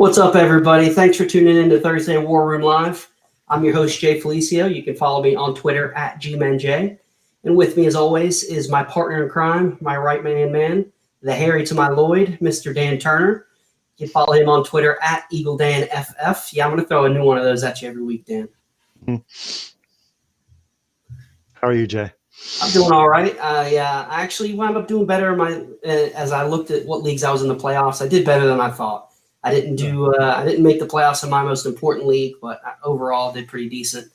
What's up, everybody? Thanks for tuning in to Thursday War Room Live. I'm your host, Jay Felicio. You can follow me on Twitter at GManJ. And with me, as always, is my partner in crime, my right-hand man, the Harry to my Lloyd, Mr. Dan Turner. You can follow him on Twitter at EagleDanFF. Yeah, I'm going to throw a new one of those at you every week, Dan. How are you, Jay? I'm doing all right. I actually wound up doing better in my as I looked at what leagues I was in the playoffs. I did better than I thought. I didn't make the playoffs in my most important league, but overall did pretty decent.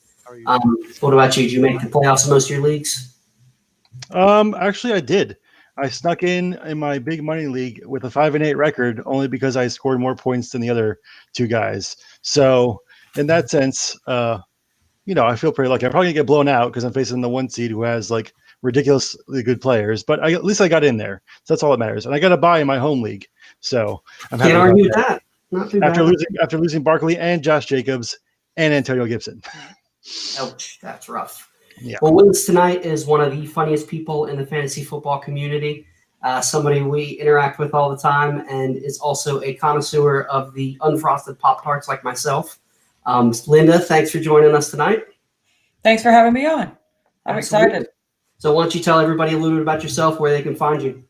What about you? Did you make the playoffs in most of your leagues? Actually, I did. I snuck in my big money league with a 5-8 record only because I scored more points than the other two guys. So in that sense, I feel pretty lucky. I'm probably gonna get blown out because I'm facing the 1 seed who has like ridiculously good players, but at least I got in there. So that's all that matters. And I got a bye in my home league. So I'm happy. Can't argue with that. Not too after bad. after losing Barkley and Josh Jacobs and Antonio Gibson. Ouch, that's rough. Yeah. Well, Willis tonight is one of the funniest people in the fantasy football community. Somebody we interact with all the time, and is also a connoisseur of the unfrosted Pop-Tarts like myself. Linda, thanks for joining us tonight. Thanks for having me on. I'm excited. So why don't you tell everybody a little bit about yourself, where they can find you?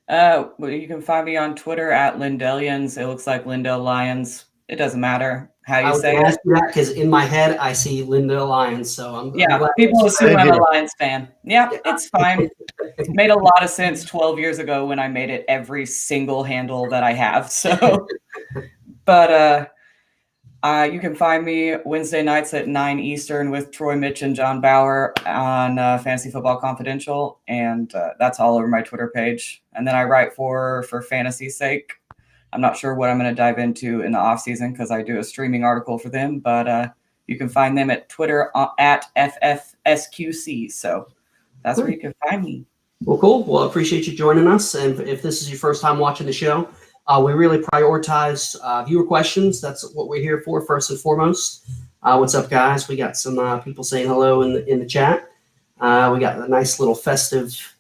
Well, you can find me on Twitter at Lindellians. It looks like Lindell Lions. It doesn't matter how you say it. Because in my head, I see Lindell Lions. So I'm glad people assume I'm a Lions fan. Yeah, it's fine. It made a lot of sense 12 years ago when I made it every single handle that I have. So, but you can find me Wednesday nights at 9 Eastern with Troy Mitch and John Bauer on Fantasy Football Confidential, and that's all over my Twitter page. And then I write for Fantasy's Sake. I'm not sure what I'm going to dive into in the off season because I do a streaming article for them, but you can find them at Twitter at FFSQC. So that's where you can find me. Well, cool. Well, I appreciate you joining us. And if this is your first time watching the show, we really prioritize viewer questions. That's what we're here for, first and foremost. What's up, guys? We got some people saying hello in the chat. We got a nice little festive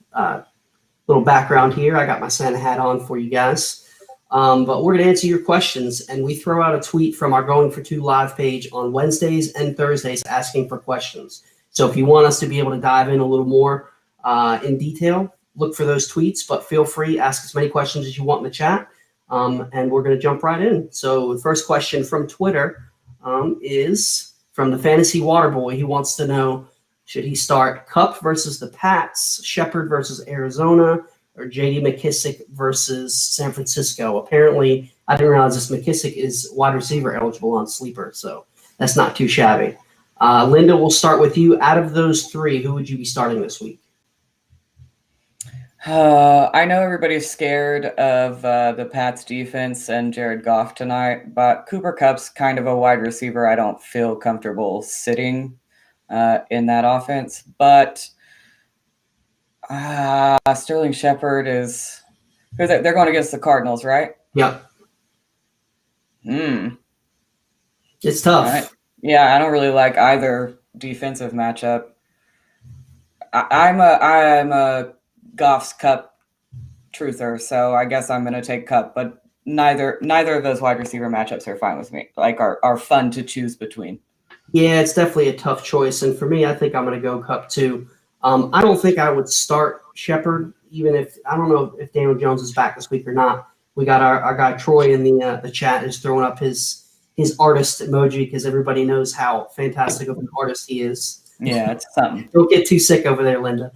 little background here. I got my Santa hat on for you guys. But we're going to answer your questions, and we throw out a tweet from our Going for Two live page on Wednesdays and Thursdays asking for questions. So if you want us to be able to dive in a little more in detail, look for those tweets, but feel free, ask as many questions as you want in the chat. And we're going to jump right in. So the first question from Twitter is from the Fantasy Waterboy. He wants to know, should he start Kupp versus the Pats, Shepard versus Arizona, or J.D. McKissick versus San Francisco? Apparently, I didn't realize this McKissick is wide receiver eligible on Sleeper, so that's not too shabby. Linda, we'll start with you. Out of those three, who would you be starting this week? I know everybody's scared of the Pats defense and Jared Goff tonight, but Cooper Kupp's kind of a wide receiver I don't feel comfortable sitting in that offense. But Sterling Shepard is – they're going against the Cardinals, right? Yep. It's tough. Right. Yeah, I don't really like either defensive matchup. I'm a Goff's Kupp truther, so I guess I'm going to take Kupp, but neither of those wide receiver matchups are fine with me, like are fun to choose between. Yeah, it's definitely a tough choice, and for me, I think I'm going to go Kupp too. I don't think I would start Shepard, even if – I don't know if Daniel Jones is back this week or not. We got our guy Troy in the chat is throwing up his artist emoji because everybody knows how fantastic of an artist he is. Yeah, it's something. Don't get too sick over there, Linda.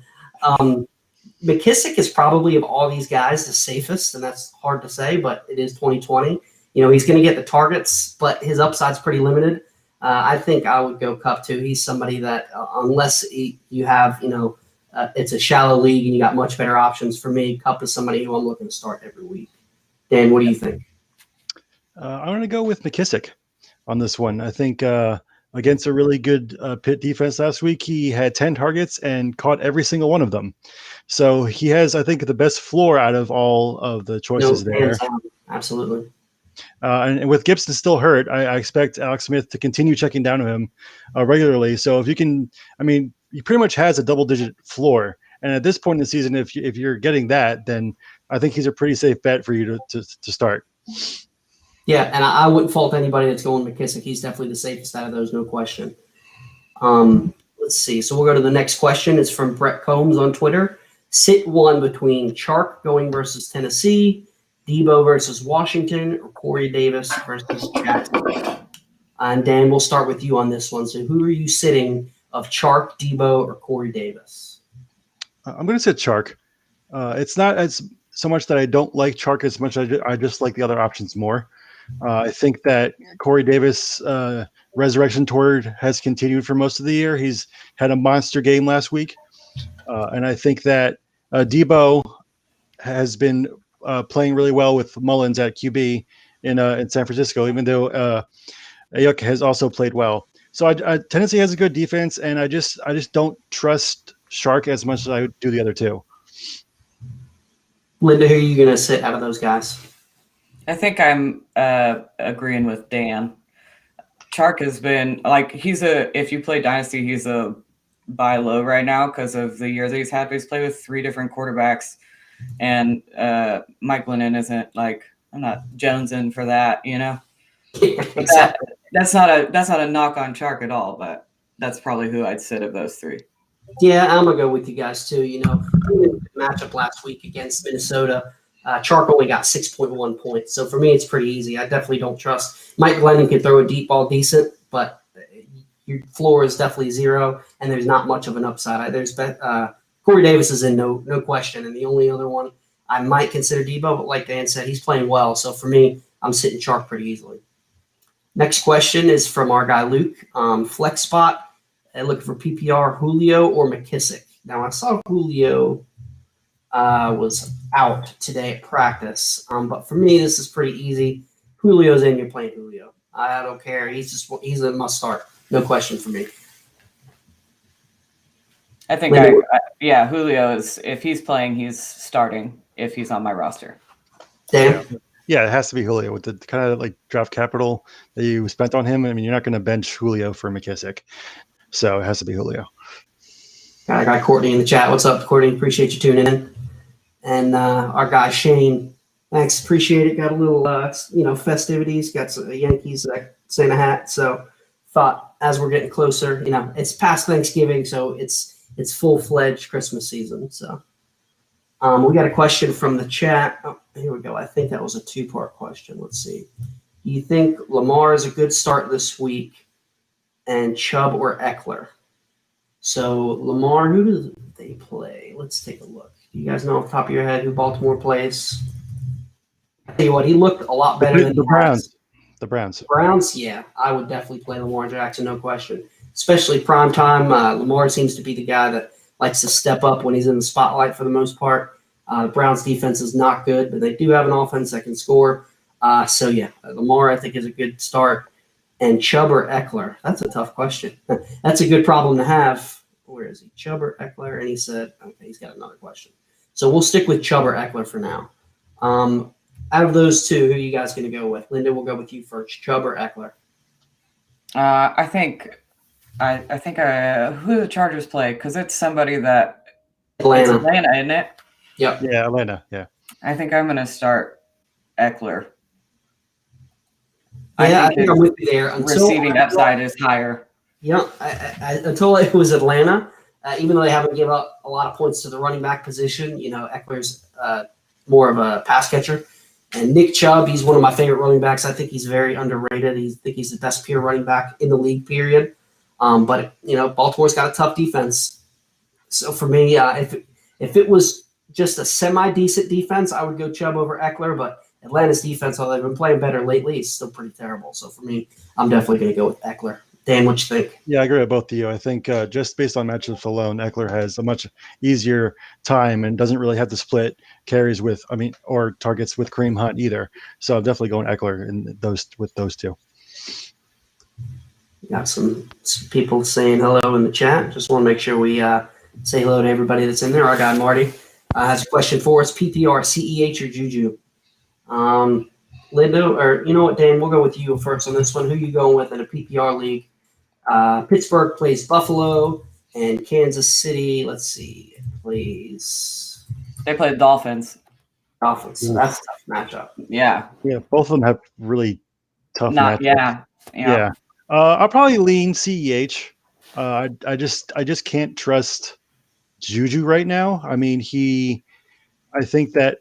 McKissick is probably of all these guys the safest, and that's hard to say, but it is 2020. He's going to get the targets, but his upside's pretty limited. I think I would go Kupp too. He's somebody that unless you have, it's a shallow league and you got much better options. For me, Kupp is somebody who I'm looking to start every week. Dan, what do you think? I'm going to go with McKissick on this one. I think against a really good Pitt defense last week, he had 10 targets and caught every single one of them. So he has, I think, the best floor out of all of the choices there. Absolutely. And with Gibson still hurt, I expect Alex Smith to continue checking down to him regularly. So if you can, he pretty much has a double-digit floor. And at this point in the season, if you're getting that, then I think he's a pretty safe bet for you to start. Yeah, and I wouldn't fault anybody that's going McKissick. He's definitely the safest out of those, no question. Let's see. So we'll go to the next question. It's from Brett Combs on Twitter. Sit one between Chark going versus Tennessee, Debo versus Washington, or Corey Davis versus Jacksonville. And Dan, we'll start with you on this one. So who are you sitting of Chark, Debo, or Corey Davis? I'm going to sit Chark. It's not as so much that I don't like Chark as much as I just like the other options more. I think that Corey Davis' resurrection tour has continued for most of the year. He's had a monster game last week. And I think that Debo has been playing really well with Mullins at QB in San Francisco, even though Ayuk has also played well. So Tennessee has a good defense, and I just don't trust Chark as much as I do the other two. Linda, who are you going to sit out of those guys? I think I'm agreeing with Dan. Chark has been if you play Dynasty, he's a buy low right now because of the year that he's had. He's played with 3 different quarterbacks, and Mike Glennon isn't I'm not jonesing for that, But that's not a knock on Chark at all, but that's probably who I'd sit of those 3. Yeah, I'm gonna go with you guys too. Matchup last week against Minnesota. Chark only got 6.1 points, so for me, it's pretty easy. I definitely don't trust Mike Glennon. Can throw a deep ball decent, but your floor is definitely 0, and there's not much of an upside. Corey Davis is in no question, and the only other one I might consider Debo, but like Dan said, he's playing well. So for me, I'm sitting Chark pretty easily. Next question is from our guy Luke. Flex spot, looking for PPR, Julio or McKissick. Now I saw Julio was out today at practice, but for me this is pretty easy. Julio's in, you're playing Julio. I don't care. He's a must start, no question for me. I think Julio is, if he's playing, he's starting if he's on my roster. Dan? Yeah, it has to be Julio with the kind of draft capital that you spent on him. I mean, you're not going to bench Julio for McKissick, so it has to be Julio. I got Courtney in the chat. What's up, Courtney? Appreciate you tuning in. And our guy Shane, thanks, appreciate it. Got a little, festivities. Got some Yankees Santa hat. So thought as we're getting closer, it's past Thanksgiving, so it's full-fledged Christmas season. So we got a question from the chat. Oh, here we go. I think that was a 2-part question. Let's see. Do you think Lamar is a good start this week, and Chubb or Eckler? So Lamar, who do they play? Let's take a look. Do you guys know off the top of your head who Baltimore plays? I tell you what, he looked a lot better than the Browns. The Browns. Browns, yeah. I would definitely play Lamar Jackson, no question. Especially prime time. Lamar seems to be the guy that likes to step up when he's in the spotlight for the most part. The Browns defense is not good, but they do have an offense that can score. Lamar I think is a good start. And Chubb or Eckler? That's a tough question. That's a good problem to have. Where is he? Chubb or Eckler? And he said, okay, he's got another question. So we'll stick with Chubb or Eckler for now. Out of those two, who are you guys going to go with? Linda, we'll go with you first. Chubb or Eckler? I think who the Chargers play, because it's somebody that Atlanta. It's Atlanta, isn't it? Yep. Yeah, Atlanta. Yeah. I think I'm going to start Eckler. Yeah, I think I'm with you there. Receiving upside is higher. Yeah, until it was Atlanta, even though they haven't given up a lot of points to the running back position, Eckler's more of a pass catcher. And Nick Chubb, he's one of my favorite running backs. I think he's very underrated. I think he's the best pure running back in the league, period. But Baltimore's got a tough defense. So for me, if it was just a semi-decent defense, I would go Chubb over Eckler. But Atlanta's defense, although they've been playing better lately, is still pretty terrible. So for me, I'm definitely going to go with Eckler. Dan, what you think? Yeah, I agree with both of you. I think just based on matchups alone, Eckler has a much easier time and doesn't really have to split carries or targets with Kareem Hunt either. So I'm definitely going Eckler with those two. Got some people saying hello in the chat. Just want to make sure we say hello to everybody that's in there. Our guy Marty has a question for us. PPR, CEH, or Juju? Linda, or you know what, Dan, we'll go with you first on this one. Who are you going with in a PPR league? Pittsburgh plays Buffalo, and Kansas City, let's see, They play the Dolphins. Dolphins. So that's a tough matchup. Yeah. Yeah, both of them have really tough Not matchups. yeah. I'll probably lean CEH. I just can't trust Juju right now. I mean, I think that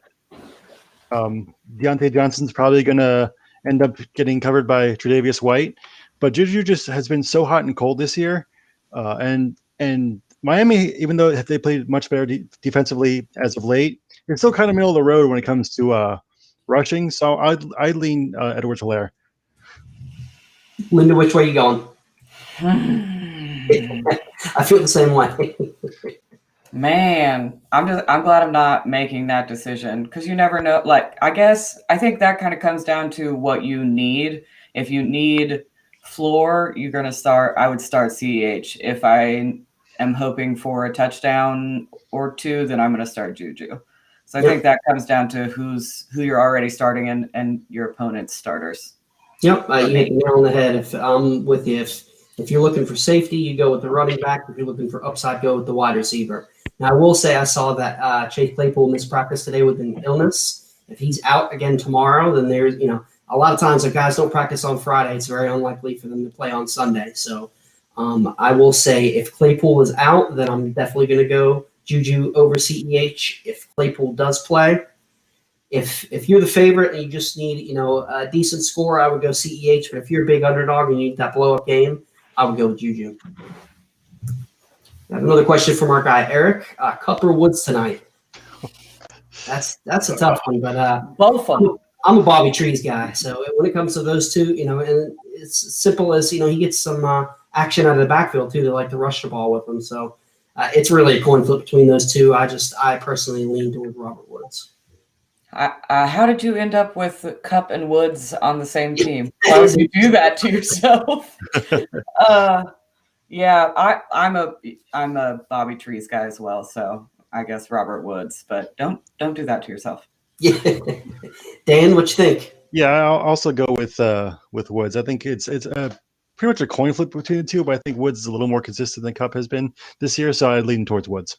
Deontay Johnson's probably going to end up getting covered by Tre'Davious White, but Juju just has been so hot and cold this year, and Miami, even though they played much better defensively as of late, it's still kind of middle of the road when it comes to rushing. So I'd lean Edwards-Helaire. Linda, which way you going? I feel the same way. Man, I'm glad I'm not making that decision because you never know. Like, I think that kind of comes down to what you need. If you need floor, I would start CEH. If I am hoping for a touchdown or two, then I'm going to start Juju. So I think that comes down to who you're already starting and your opponent's starters. Yep, you hit the nail on the head. If I'm with you, if you're looking for safety, you go with the running back. If you're looking for upside, go with the wide receiver. Now, I will say I saw that Chase Claypool missed practice today with an illness. If he's out again tomorrow, then there's, a lot of times if guys don't practice on Friday, it's very unlikely for them to play on Sunday. So I will say if Claypool is out, then I'm definitely going to go Juju over CEH. If Claypool does play, if you're the favorite and you just need, a decent score, I would go CEH. But if you're a big underdog and you need that blow-up game, I would go with Juju. Another question from our guy Eric. Cup or Woods tonight? That's a tough one, but both of them. I'm a Bobby Trees guy, so when it comes to those two, and it's as simple as he gets some action out of the backfield too. They like to rush the ball with him, so it's really a coin flip between those two. I personally lean toward Robert Woods. How did you end up with Cup and Woods on the same team? Why would you do that to yourself? Yeah, I'm a Bobby Trees guy as well, so I guess Robert Woods. But don't do that to yourself. Yeah, Dan, what you think? Yeah, I'll also go with Woods. I think it's pretty much a coin flip between the two, but I think Woods is a little more consistent than Cup has been this year, so I'd lean towards Woods.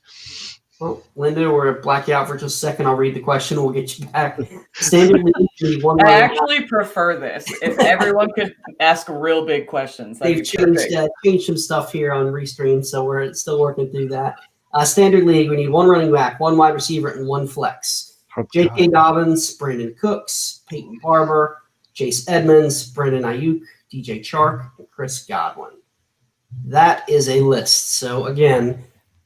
Well, Linda, we're going to black you out for just a second. I'll read the question. We'll get you back. Standard league, I actually prefer this. If everyone could ask real big questions. They've changed some stuff here on Restream, so we're still working through that. Standard league, we need one running back, one wide receiver, and one flex. J.K. Dobbins, Brandon Cooks, Peyton Barber, Chase Edmonds, Brandon Ayuk, DJ Chark, and Chris Godwin. That is a list. So, again,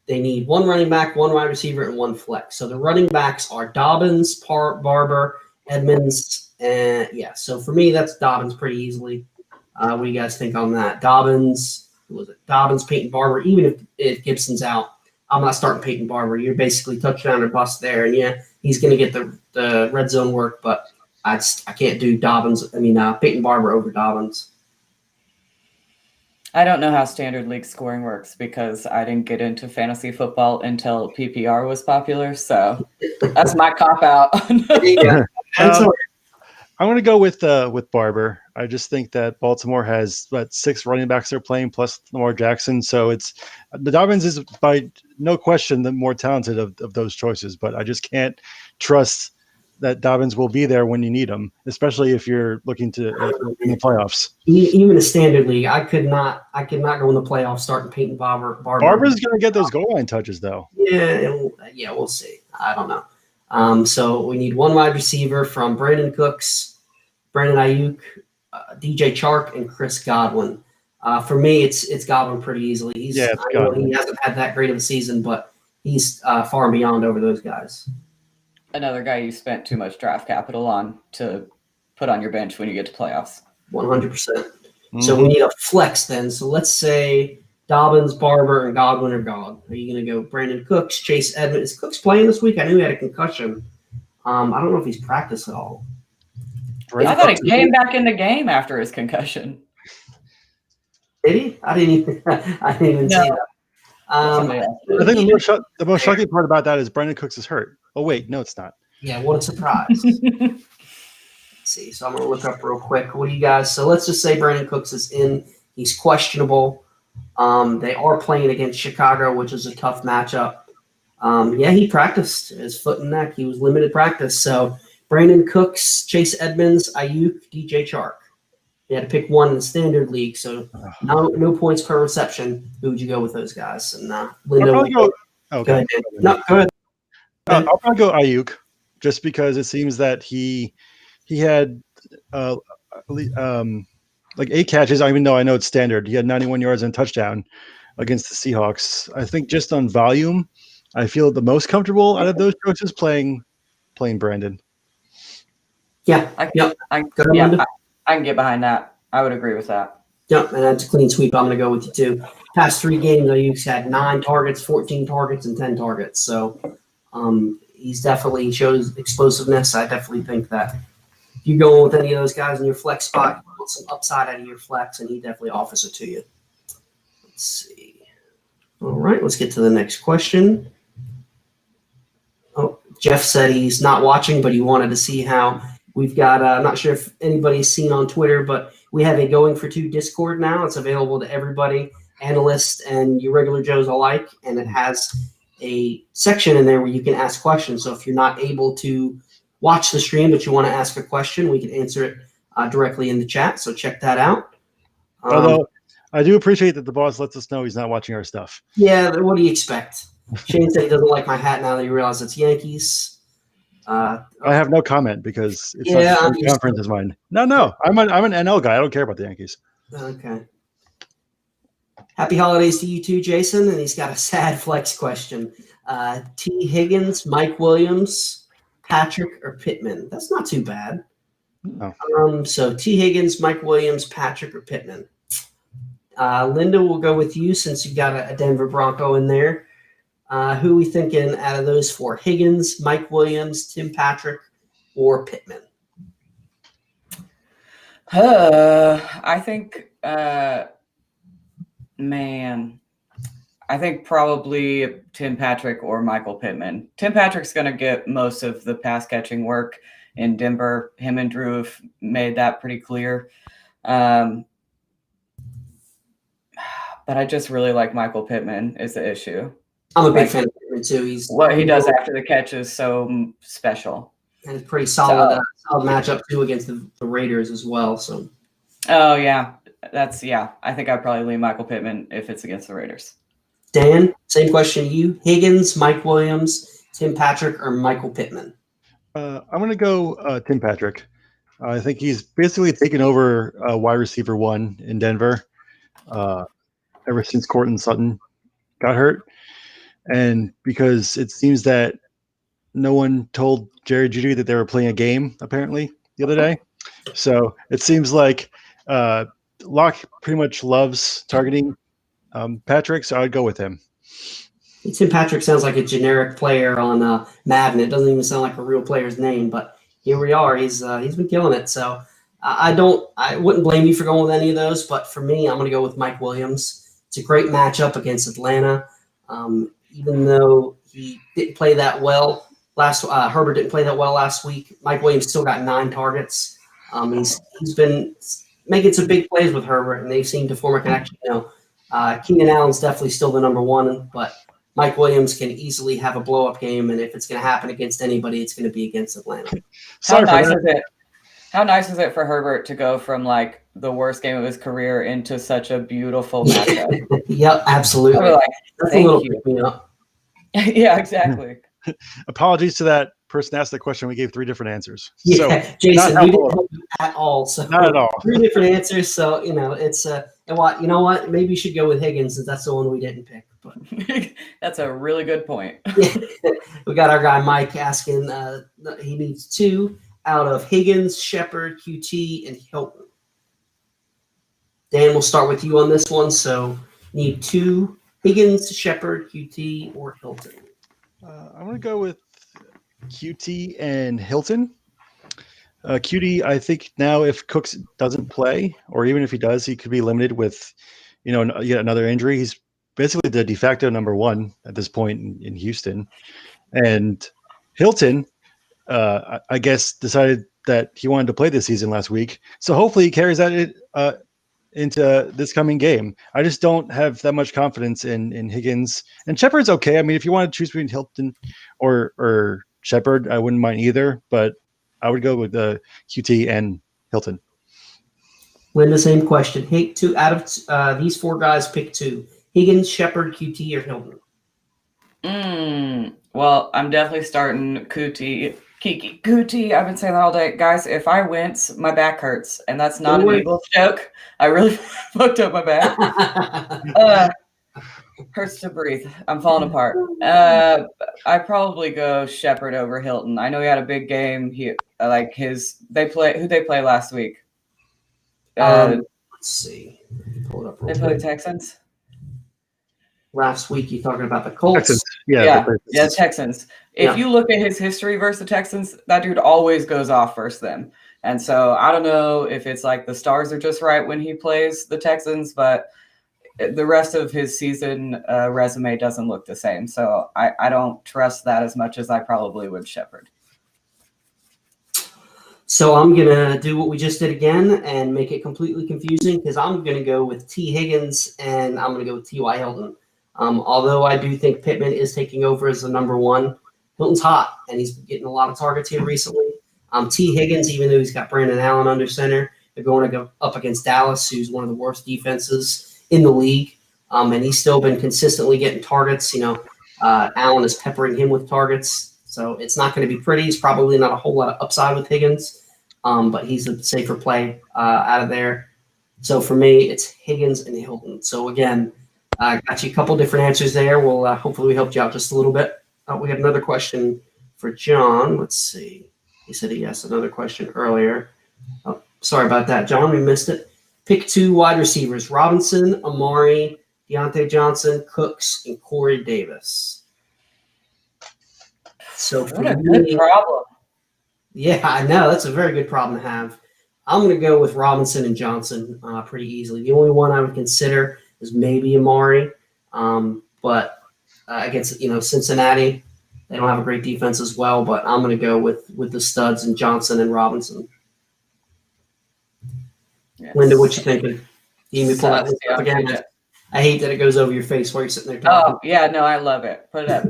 they need one running back, one wide receiver, and one flex. So the running backs are Dobbins, Barber, Edmonds, and so for me, that's Dobbins pretty easily. What do you guys think on that? Dobbins, Peyton Barber, even if Gibson's out, I'm not starting Peyton Barber. You're basically touchdown or bust there. And he's going to get the red zone work, but I can't do Peyton Barber over Dobbins. I don't know how standard league scoring works because I didn't get into fantasy football until PPR was popular. So that's my cop out. I'm going to go with Barber. I just think that Baltimore has 6 running backs they're playing plus Lamar Jackson. So the Dobbins is by no question the more talented of those choices, but I just can't trust that Dobbins will be there when you need him, especially if you're looking to in the playoffs. Even a standard league, I could not go in the playoffs starting Peyton Barber. Barber's going to get those goal line touches, though. Yeah, we'll see. I don't know. So we need one wide receiver from Brandon Cooks, Brandon Ayuk, DJ Chark, and Chris Godwin. For me, it's Godwin pretty easily. He hasn't had that great of a season, but he's far and beyond over those guys. Another guy you spent too much draft capital on to put on your bench when you get to playoffs. 100%. Mm-hmm. So we need a flex then. So let's say Dobbins, Barber, and Godwin are gone. Are you going to go Brandon Cooks, Chase Edmonds? Is Cooks playing this week? I knew he had a concussion. I don't know if he's practiced at all. I thought he came back in the game after his concussion. Did he? I didn't even see that. I think the most shocking part about that is Brandon Cooks is hurt. Oh, wait. No, it's not. Yeah, what a surprise. Let's see. So I'm going to look up real quick. What do you guys – so let's just say Brandon Cooks is in. He's questionable. They are playing against Chicago, which is a tough matchup. Yeah, he practiced his foot and neck. He was limited practice. So Brandon Cooks, Chase Edmonds, Ayuk, DJ Chark. You had to pick one in the standard league, so no points per reception. Who would you go with those guys? And Linda, I'll probably go. Okay. Go ahead. No, go ahead. I'll probably go Ayuk, just because it seems that he had like 8 catches. Even though I know it's standard, he had 91 yards and a touchdown against the Seahawks. I think just on volume, I feel the most comfortable out of those choices playing Brandon. Yeah, I can get behind that. I would agree with that. Yep, and that's a clean sweep. I'm going to go with you too. Past 3 games, Ayuk's had 9 targets, 14 targets, and 10 targets. So he's definitely shows explosiveness. I definitely think that if you go with any of those guys in your flex spot, you want some upside out of your flex, and he definitely offers it to you. Let's see. All right, let's get to the next question. Oh, Jeff said he's not watching, but he wanted to see how we've got. I'm not sure if anybody's seen on Twitter, but we have a Going for 2 Discord now. It's available to everybody, analysts and your regular Joes alike, and it has a section in there where you can ask questions. So if you're not able to watch the stream, but you want to ask a question, we can answer it directly in the chat. So check that out. Although I do appreciate that the boss lets us know he's not watching our stuff. Yeah, what do you expect? Shane said he doesn't like my hat now that he realizes it's Yankees. I have no comment because it's Yeah, not I'm the used conference to it. is mine. No, I'm an NL guy. I don't care about the Yankees. Okay. Happy holidays to you too, Jason. And he's got a sad flex question. T. Higgins, Mike Williams, Patrick, or Pittman? That's not too bad. No. So T. Higgins, Mike Williams, Patrick, or Pittman? Linda, we'll go with you since you got a Denver Bronco in there. Who are we thinking out of those 4? Higgins, Mike Williams, Tim Patrick, or Pittman? I think, I think probably Tim Patrick or Michael Pittman. Tim Patrick's going to get most of the pass catching work in Denver. Him and Drew have made that pretty clear. But I just really like Michael Pittman is the issue. I'm a big fan of Pittman too. What he does after the catch is so special. And it's pretty solid, solid matchup too against the Raiders as well. So. Oh yeah, I think I'd probably lean Michael Pittman if it's against the Raiders. Dan, same question to you. Higgins, Mike Williams, Tim Patrick, or Michael Pittman? I'm going to go Tim Patrick. I think he's basically taken over wide receiver 1 in Denver ever since Courtland Sutton got hurt. And because it seems that no one told Jerry Jeudy that they were playing a game, apparently, the other day. So it seems like Locke pretty much loves targeting Patrick, so I'd go with him. Tim Patrick sounds like a generic player on Madden. It doesn't even sound like a real player's name, but here we are. He's been killing it. So I wouldn't blame you for going with any of those, but for me, I'm going to go with Mike Williams. It's a great matchup against Atlanta. Even though he didn't play that well Herbert didn't play that well last week. Mike Williams still got 9 targets. He's been making some big plays with Herbert, and they've seemed to form a connection. Keenan Allen's definitely still the number 1, but Mike Williams can easily have a blow-up game, and if it's going to happen against anybody, it's going to be against Atlanta. How nice is it for Herbert to go from like the worst game of his career into such a beautiful matchup? Yep, absolutely. That's a little pick me up. Yeah, exactly. Apologies to that person asked the question. We gave 3 different answers. Yeah, so, Jason, we didn't help you at all. So not at all. 3 different answers. So it's and what you know what? Maybe you should go with Higgins since that's the one we didn't pick. But that's a really good point. We got our guy Mike asking. He needs 2 out of Higgins, Shepard, QT, and Hilton. Dan, we'll start with you on this one. So need 2 Higgins, Shepard, QT, or Hilton. I'm going to go with QT and Hilton. QT, I think now if Cooks doesn't play, or even if he does, he could be limited with, yet another injury. He's basically the de facto number 1 at this point in Houston. And Hilton, I guess, decided that he wanted to play this season last week. So hopefully he carries that into this coming game. I just don't have that much confidence in Higgins. And Shepard's okay. I mean, if you want to choose between Hilton or Shepard, I wouldn't mind either, but I would go with the QT and Hilton. Linda, same question. Hey, out of these four guys, pick two: Higgins, Shepard, QT, or Hilton. Well, I'm definitely starting Kuti. I've been saying that all day. Guys, if I wince, my back hurts. And that's not an Eagles joke. I really fucked up my back. Hurts to breathe. I'm falling apart. I probably go Shepard over Hilton. I know he had a big game. They play last week. Let's see. Pull it up real They quick. play Texans. Last week, you're talking about the Colts. Texans. Yeah, Texans. If Yeah. you look at his history versus the Texans, that dude always goes off versus them. And so I don't know if it's like the stars are just right when he plays the Texans, but the rest of his season resume doesn't look the same. So I don't trust that as much as I probably would Shepard. So I'm going to do what we just did again and make it completely confusing because I'm going to go with T. Higgins and I'm going to go with T.Y. Hilton. Although I do think Pittman is taking over as the number one, Hilton's hot, and he's getting a lot of targets here recently. T. Higgins, even though he's got Brandon Allen under center, they're going to go up against Dallas, who's one of the worst defenses in the league, and he's still been consistently getting targets. Allen is peppering him with targets, so it's not going to be pretty. He's probably not a whole lot of upside with Higgins, but he's a safer play out of there. So for me, it's Higgins and Hilton. So again, I got you a couple different answers there. Well, hopefully we helped you out just a little bit. We had another question for John. Let's see. He said he asked another question earlier. Oh, sorry about that, John. We missed it. Pick two wide receivers: Robinson, Amari, Deontay Johnson, Cooks, and Corey Davis. So for What a good problem. Yeah, I know. That's a very good problem to have. I'm going to go with Robinson and Johnson pretty easily. The only one I would consider is maybe Amari, but against Cincinnati, they don't have a great defense as well. But I'm going to go with the studs and Johnson and Robinson. Yes. Linda, what you thinking? You need me to pull that list up again? Yeah. I hate that it goes over your face while you're sitting there talking. Oh, yeah, no, I love it. Put it up.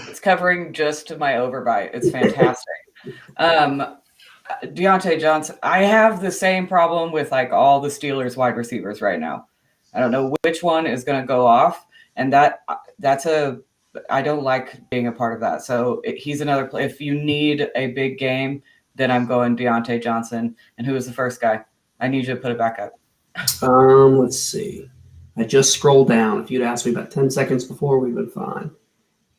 It's covering just my overbite. It's fantastic. Deontay Johnson, I have the same problem with like all the Steelers wide receivers right now. I don't know which one is going to go off, and I don't like being a part of that. So he's another play. If you need a big game, then I'm going Deontay Johnson. And who was the first guy? I need you to put it back up. Let's see. I just scrolled down. If you'd asked me about 10 seconds before, we'd been fine.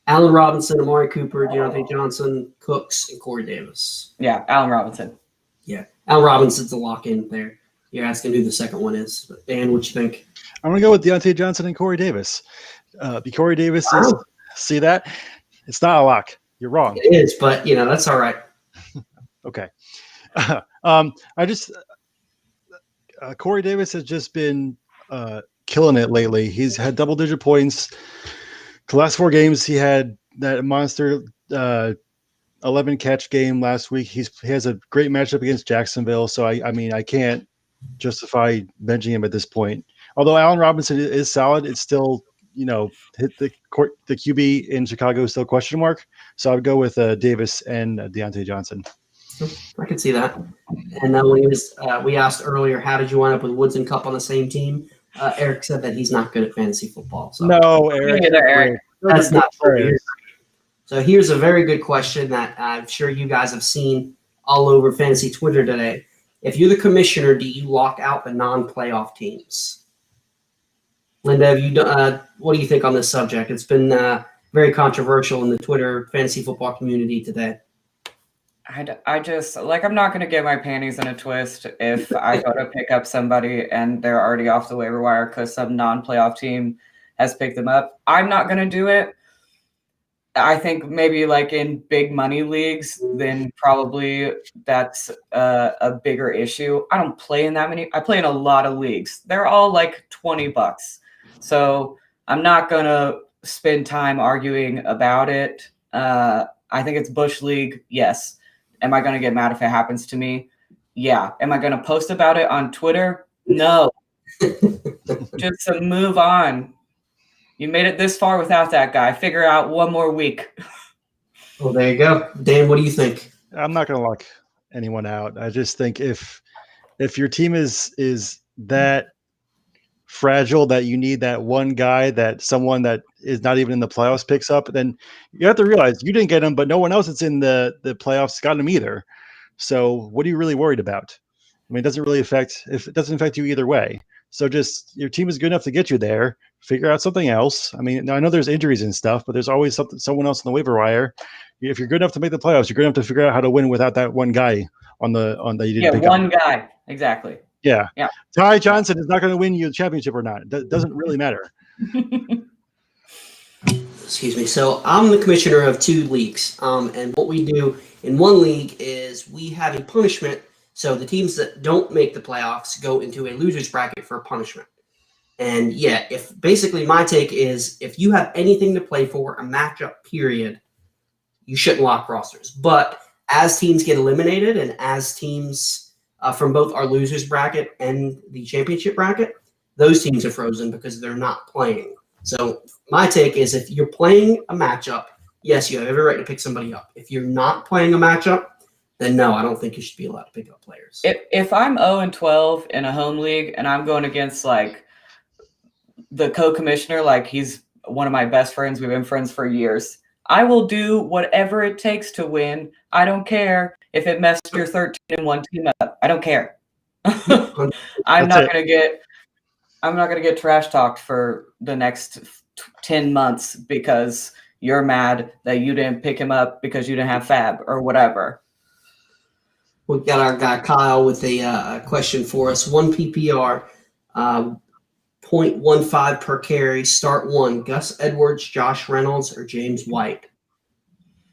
Allen Robinson, Amari Cooper, Deontay Johnson, Cooks, and Corey Davis. Yeah, Allen Robinson. Yeah, Allen Robinson's a lock in there. You're asking who the second one is. But Dan, what you think? I'm going to go with Deontay Johnson and Corey Davis. Corey Davis is – see that? It's not a lock. You're wrong. It is, but, that's all right. Okay. Corey Davis has just been killing it lately. He's had double-digit points. The last 4 games, he had that monster 11-catch game last week. He has a great matchup against Jacksonville, so I can't justify benching him at this point. Although Allen Robinson is solid, it's still hit the QB in Chicago is still a question mark. So I would go with Davis and Deontay Johnson. I could see that. And when we asked earlier, how did you wind up with Woods and Cup on the same team? Eric said that he's not good at fantasy football. So. No, Eric. That's not true. So here's a very good question that I'm sure you guys have seen all over fantasy Twitter today. If you're the commissioner, do you lock out the non-playoff teams? Linda, have you done, what do you think on this subject? It's been very controversial in the Twitter fantasy football community today. I just I'm not going to get my panties in a twist if I go to pick up somebody and they're already off the waiver wire because some non-playoff team has picked them up. I'm not going to do it. I think maybe in big money leagues, then probably that's a bigger issue. I don't play in that many. I play in a lot of leagues. They're all $20. So I'm not going to spend time arguing about it. I think it's Bush League. Yes. Am I going to get mad if it happens to me? Yeah. Am I going to post about it on Twitter? No. Just to move on. You made it this far without that guy. Figure out one more week. Well, there you go. Dan, what do you think? I'm not going to lock anyone out. I just think if your team is that fragile that you need that one guy that someone that is not even in the playoffs picks up, then you have to realize you didn't get him, but no one else that's in the playoffs got him either. So what are you really worried about? I mean, it doesn't affect you either way. So just your team is good enough to get you there. Figure out something else. I mean, I know there's injuries and stuff, but there's always someone else on the waiver wire. If you're good enough to make the playoffs, you're good enough to figure out how to win without that one guy on that you didn't pick up. One guy. Exactly. Yeah. Yeah. Ty Johnson is not going to win you the championship or not. It doesn't really matter. Excuse me. So I'm the commissioner of 2 leagues. And what we do in one league is we have a punishment. So the teams that don't make the playoffs go into a loser's bracket for a punishment. And yeah, if basically my take is if you have anything to play for, a matchup period, you shouldn't lock rosters. But as teams get eliminated and as teams from both our losers bracket and the championship bracket, those teams are frozen because they're not playing. So my take is if you're playing a matchup, yes, you have every right to pick somebody up. If you're not playing a matchup, then no, I don't think you should be allowed to pick up players. If I'm 0-12 in a home league and I'm going against like the co-commissioner, like he's one of my best friends, we've been friends for years, I will do whatever it takes to win. I don't care if it messed your 13-1 team up. I don't care. I'm not going to get trash talked for the next 10 months because you're mad that you didn't pick him up because you didn't have Fab or whatever. We've got our guy Kyle with a question for us. 1 PPR, 0.15 per carry, start 1, Gus Edwards, Josh Reynolds, or James White.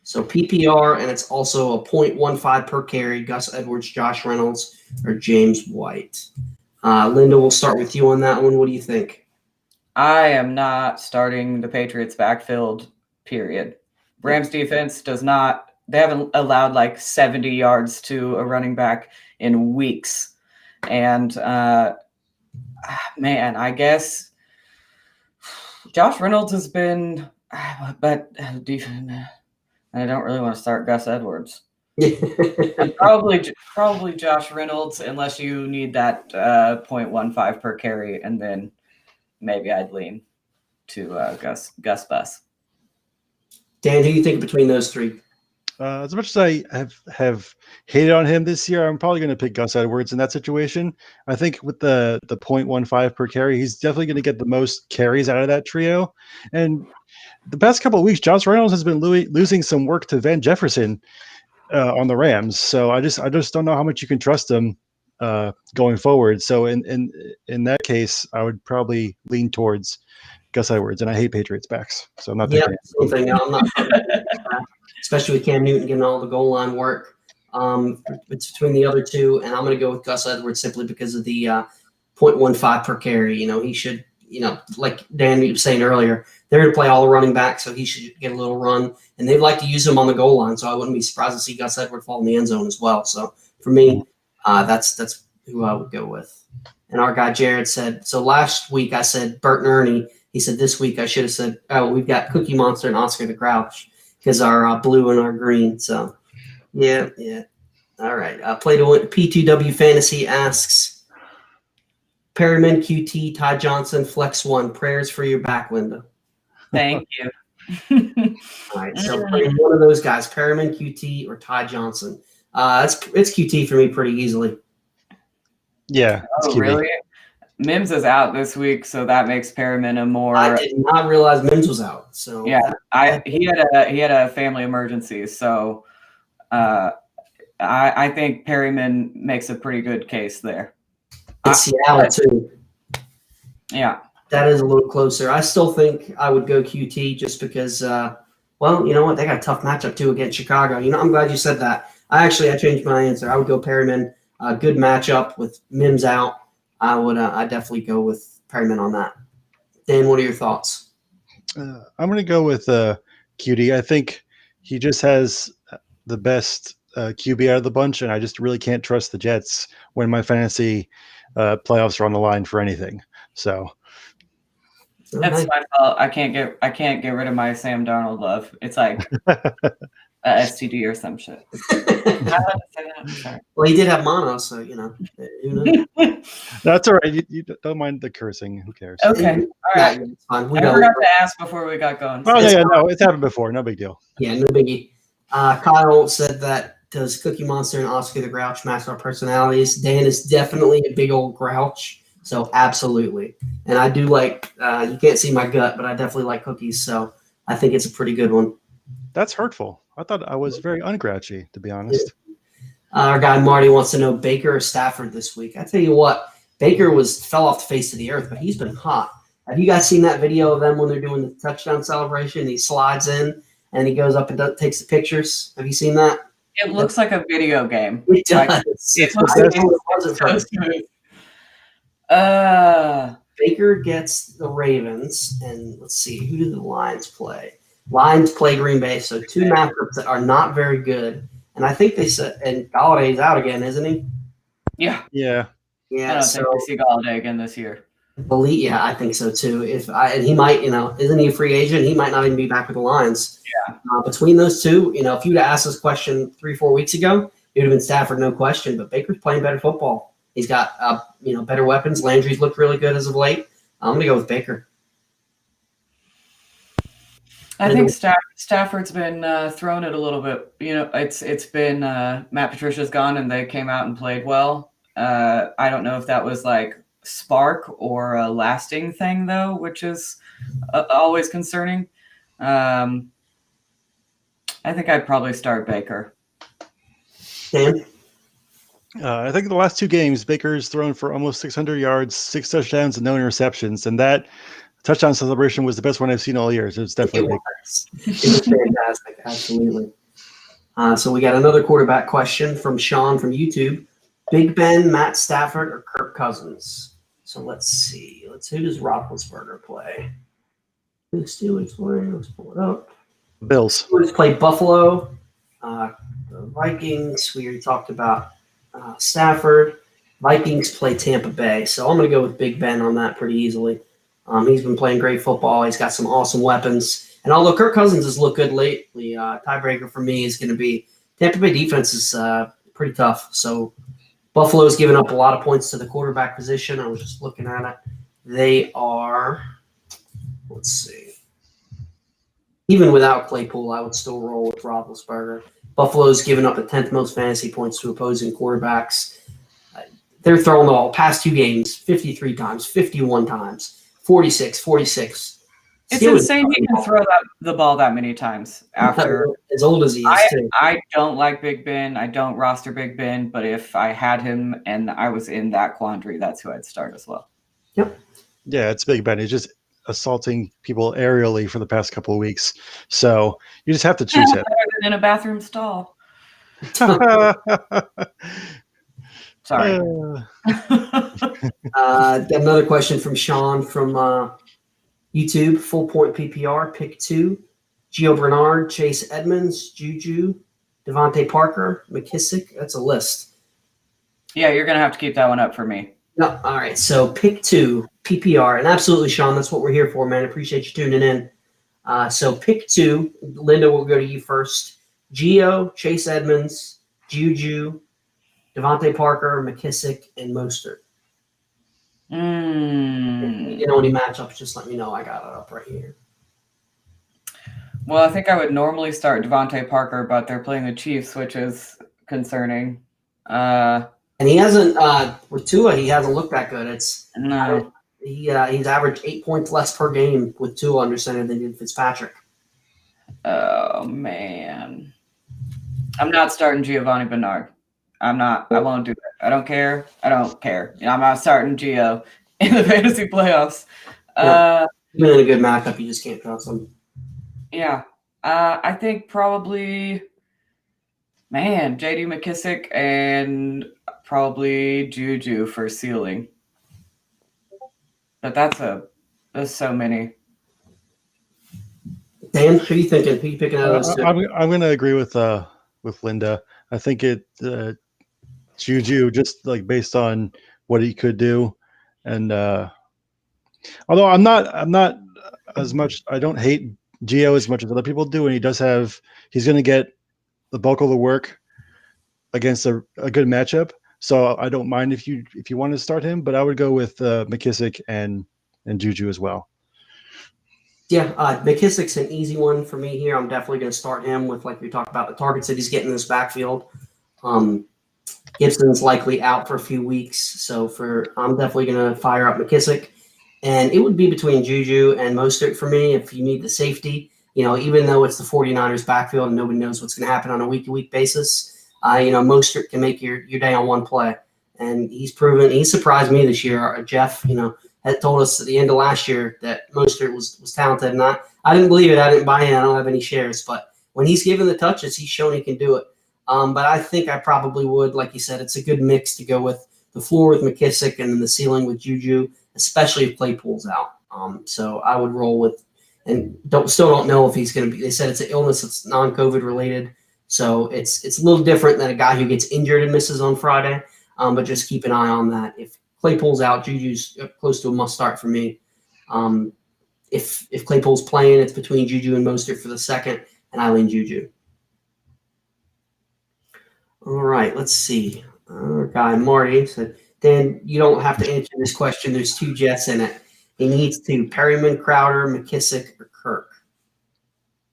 So PPR, and it's also a 0.15 per carry, Gus Edwards, Josh Reynolds, or James White. Linda, we'll start with you on that one. What do you think? I am not starting the Patriots backfield, period. Rams defense they haven't allowed like 70 yards to a running back in weeks. And man, I guess Josh Reynolds has been, but I don't really want to start Gus Edwards. Probably Josh Reynolds, unless you need that 0.15 per carry, and then maybe I'd lean to Gus Bus. Dan, who do you think between those 3? As much as I have hated on him this year, I'm probably going to pick Gus Edwards in that situation. I think with the 0.15 per carry, he's definitely going to get the most carries out of that trio. And the past couple of weeks, Josh Reynolds has been losing some work to Van Jefferson on the Rams. So I just don't know how much you can trust him going forward. So in that case, I would probably lean towards Gus Edwards, and I hate Patriots backs, so I'm not. Yeah, same thing. I'm not. Especially with Cam Newton getting all the goal line work. It's between the other 2, and I'm going to go with Gus Edwards simply because of the 0.15 per carry. He should, like Dan was saying earlier, they're going to play all the running back, so he should get a little run. And they'd like to use him on the goal line, so I wouldn't be surprised to see Gus Edwards fall in the end zone as well. So for me, that's who I would go with. And our guy Jared said, so last week I said Bert and Ernie. He said this week I should have said, oh, we've got Cookie Monster and Oscar the Grouch because our blue and our green. So, yeah. All right. Play to win. P2W Fantasy asks, Perryman, QT, Ty Johnson, Flex 1. Prayers for your back window. Thank you. All right. So play one of those guys, Perryman, QT, or Ty Johnson. It's QT for me pretty easily. Yeah. Oh, really? Mims is out this week, so that makes Perryman a more. I did not realize Mims was out. So yeah, he had a family emergency, so I think Perryman makes a pretty good case there. It's Seattle too. Yeah, that is a little closer. I still think I would go QT just because. Well, you know what? They got a tough matchup too against Chicago. I'm glad you said that. I changed my answer. I would go Perryman. Good matchup with Mims out. I definitely go with Perryman on that. Dan, what are your thoughts? I'm going to go with QT. I think he just has the best QB out of the bunch, and I just really can't trust the Jets when my fantasy playoffs are on the line for anything. So That's my fault. I can't get rid of my Sam Darnold love. It's like STD or some shit. I'm not allowed to say that. I'm sorry. Well, he did have mono, so who knows? That's all right. You don't mind the cursing. Who cares? Okay. All right. It's fine. I forgot to ask before we got going. Oh yeah, no, it's happened before. No big deal. Yeah, no biggie. Kyle said that does Cookie Monster and Oscar the Grouch match our personalities? Dan is definitely a big old grouch, so absolutely. And I do like. You can't see my gut, but I definitely like cookies, so I think it's a pretty good one. That's hurtful. I thought I was very ungrouchy, to be honest. Our guy Marty wants to know Baker or Stafford this week. I tell you what, Baker fell off the face of the earth, but he's been hot. Have you guys seen that video of them when they're doing the touchdown celebration? He slides in and he goes up and takes the pictures. Have you seen that? It looks like a video game. It does. Like, It looks looks like so smooth. Baker gets the Ravens, and let's see, who do the Lions play? Lions play Green Bay, so two matchups that are not very good. And I think they said, and Galladay's out again, isn't he? Yeah. Yeah. I don't think we see Galladay again this year. I think so too. And he might, isn't he a free agent? He might not even be back with the Lions. Yeah. Between those two, if you'd asked this question 3-4 weeks ago, it would have been Stafford, no question. But Baker's playing better football. He's got, better weapons. Landry's looked really good as of late. I'm going to go with Baker. I think Stafford's been throwing it a little bit. It's been Matt Patricia's gone and they came out and played well. I don't know if that was like spark or a lasting thing though, which is always concerning. I think I'd probably start Baker. Dan? I think the last two games, Baker's thrown for almost 600 yards, 6 touchdowns, and no interceptions. And that touchdown celebration was the best one I've seen all year. So it's definitely Baker. It was fantastic. Absolutely. So we got another quarterback question from Sean from YouTube. Big Ben, Matt Stafford, or Kirk Cousins? So let's see. Who does Roethlisberger play? Who the Steelers play? Let's pull it up. Bills. Steelers play Buffalo. The Vikings, we already talked about Stafford. Vikings play Tampa Bay. So I'm going to go with Big Ben on that pretty easily. He's been playing great football. He's got some awesome weapons. And although Kirk Cousins has looked good lately, tiebreaker for me is going to be Tampa Bay defense is pretty tough. So Buffalo's given up a lot of points to the quarterback position. I was just looking at it. They are, let's see. Even without Claypool, I would still roll with Roethlisberger. Buffalo's given up the 10th most fantasy points to opposing quarterbacks. They're throwing the ball past two games 53 times, 51 times, 46, 46. It's insane he can throw the ball that many times after. As old as he is, too. I don't like Big Ben. I don't roster Big Ben, but if I had him and I was in that quandary, that's who I'd start as well. Yep. Yeah, it's Big Ben. He's just assaulting people aerially for the past couple of weeks. So you just have to choose him. Better than in a bathroom stall. Sorry. Another question from Sean from YouTube. Full point PPR, pick 2. Gio Bernard, Chase Edmonds, Juju, Devontae Parker, McKissick. That's a list. Yeah, you're going to have to keep that one up for me. No, all right. So pick 2, PPR. And absolutely, Sean, that's what we're here for, man. Appreciate you tuning in. So pick 2. Linda, we'll go to you first. Gio, Chase Edmonds, Juju, Devontae Parker, McKissick, and Mostert. If you know any matchups, just let me know. I got it up right here. Well, I think I would normally start Devontae Parker, but they're playing the Chiefs, which is concerning. And he hasn't with Tua. He hasn't looked that good. No. He's averaged 8 points less per game with Tua under center than did Fitzpatrick. Oh man, I'm not starting Giovanni Bernard. I'm not. I won't do it. I don't care. I'm not starting Gio in the fantasy playoffs. Even in a good matchup, you just can't trust him. Yeah. I think probably, J.D. McKissick and probably Juju for ceiling. But there's so many. Dan, who are you thinking? Who are you picking out of those two? I'm going to agree with Linda. I think Juju, just like based on what he could do. And although I'm not as much, I don't hate Gio as much as other people do, and he's going to get the bulk of the work against a good matchup. So I don't mind if you want to start him, but I would go with McKissick and Juju as well. Yeah, McKissick's an easy one for me here. I'm definitely going to start him with, like we talked about, the targets that he's getting in this backfield. Gibson's likely out for a few weeks, so I'm definitely going to fire up McKissick. And it would be between Juju and Mostert for me if you need the safety. Even though it's the 49ers backfield and nobody knows what's going to happen on a week-to-week basis, Mostert can make your day on one play. And he surprised me this year. Jeff, had told us at the end of last year that Mostert was talented. And I didn't believe it. I didn't buy in. I don't have any shares. But when he's given the touches, he's shown he can do it. But I think I probably would, like you said, it's a good mix to go with the floor with McKissick and then the ceiling with Juju, especially if Claypool's out. So I would roll with, and still don't know if he's going to be. They said it's an illness that's non-COVID related, so it's a little different than a guy who gets injured and misses on Friday. But just keep an eye on that. If Claypool's out, Juju's close to a must start for me. If Claypool's playing, it's between Juju and Mostert for the second, and I lean Juju. All right, let's see. Our guy Marty said, Dan, you don't have to answer this question. There's two Jets in it. He needs to Perryman, Crowder, McKissick, or Kirk.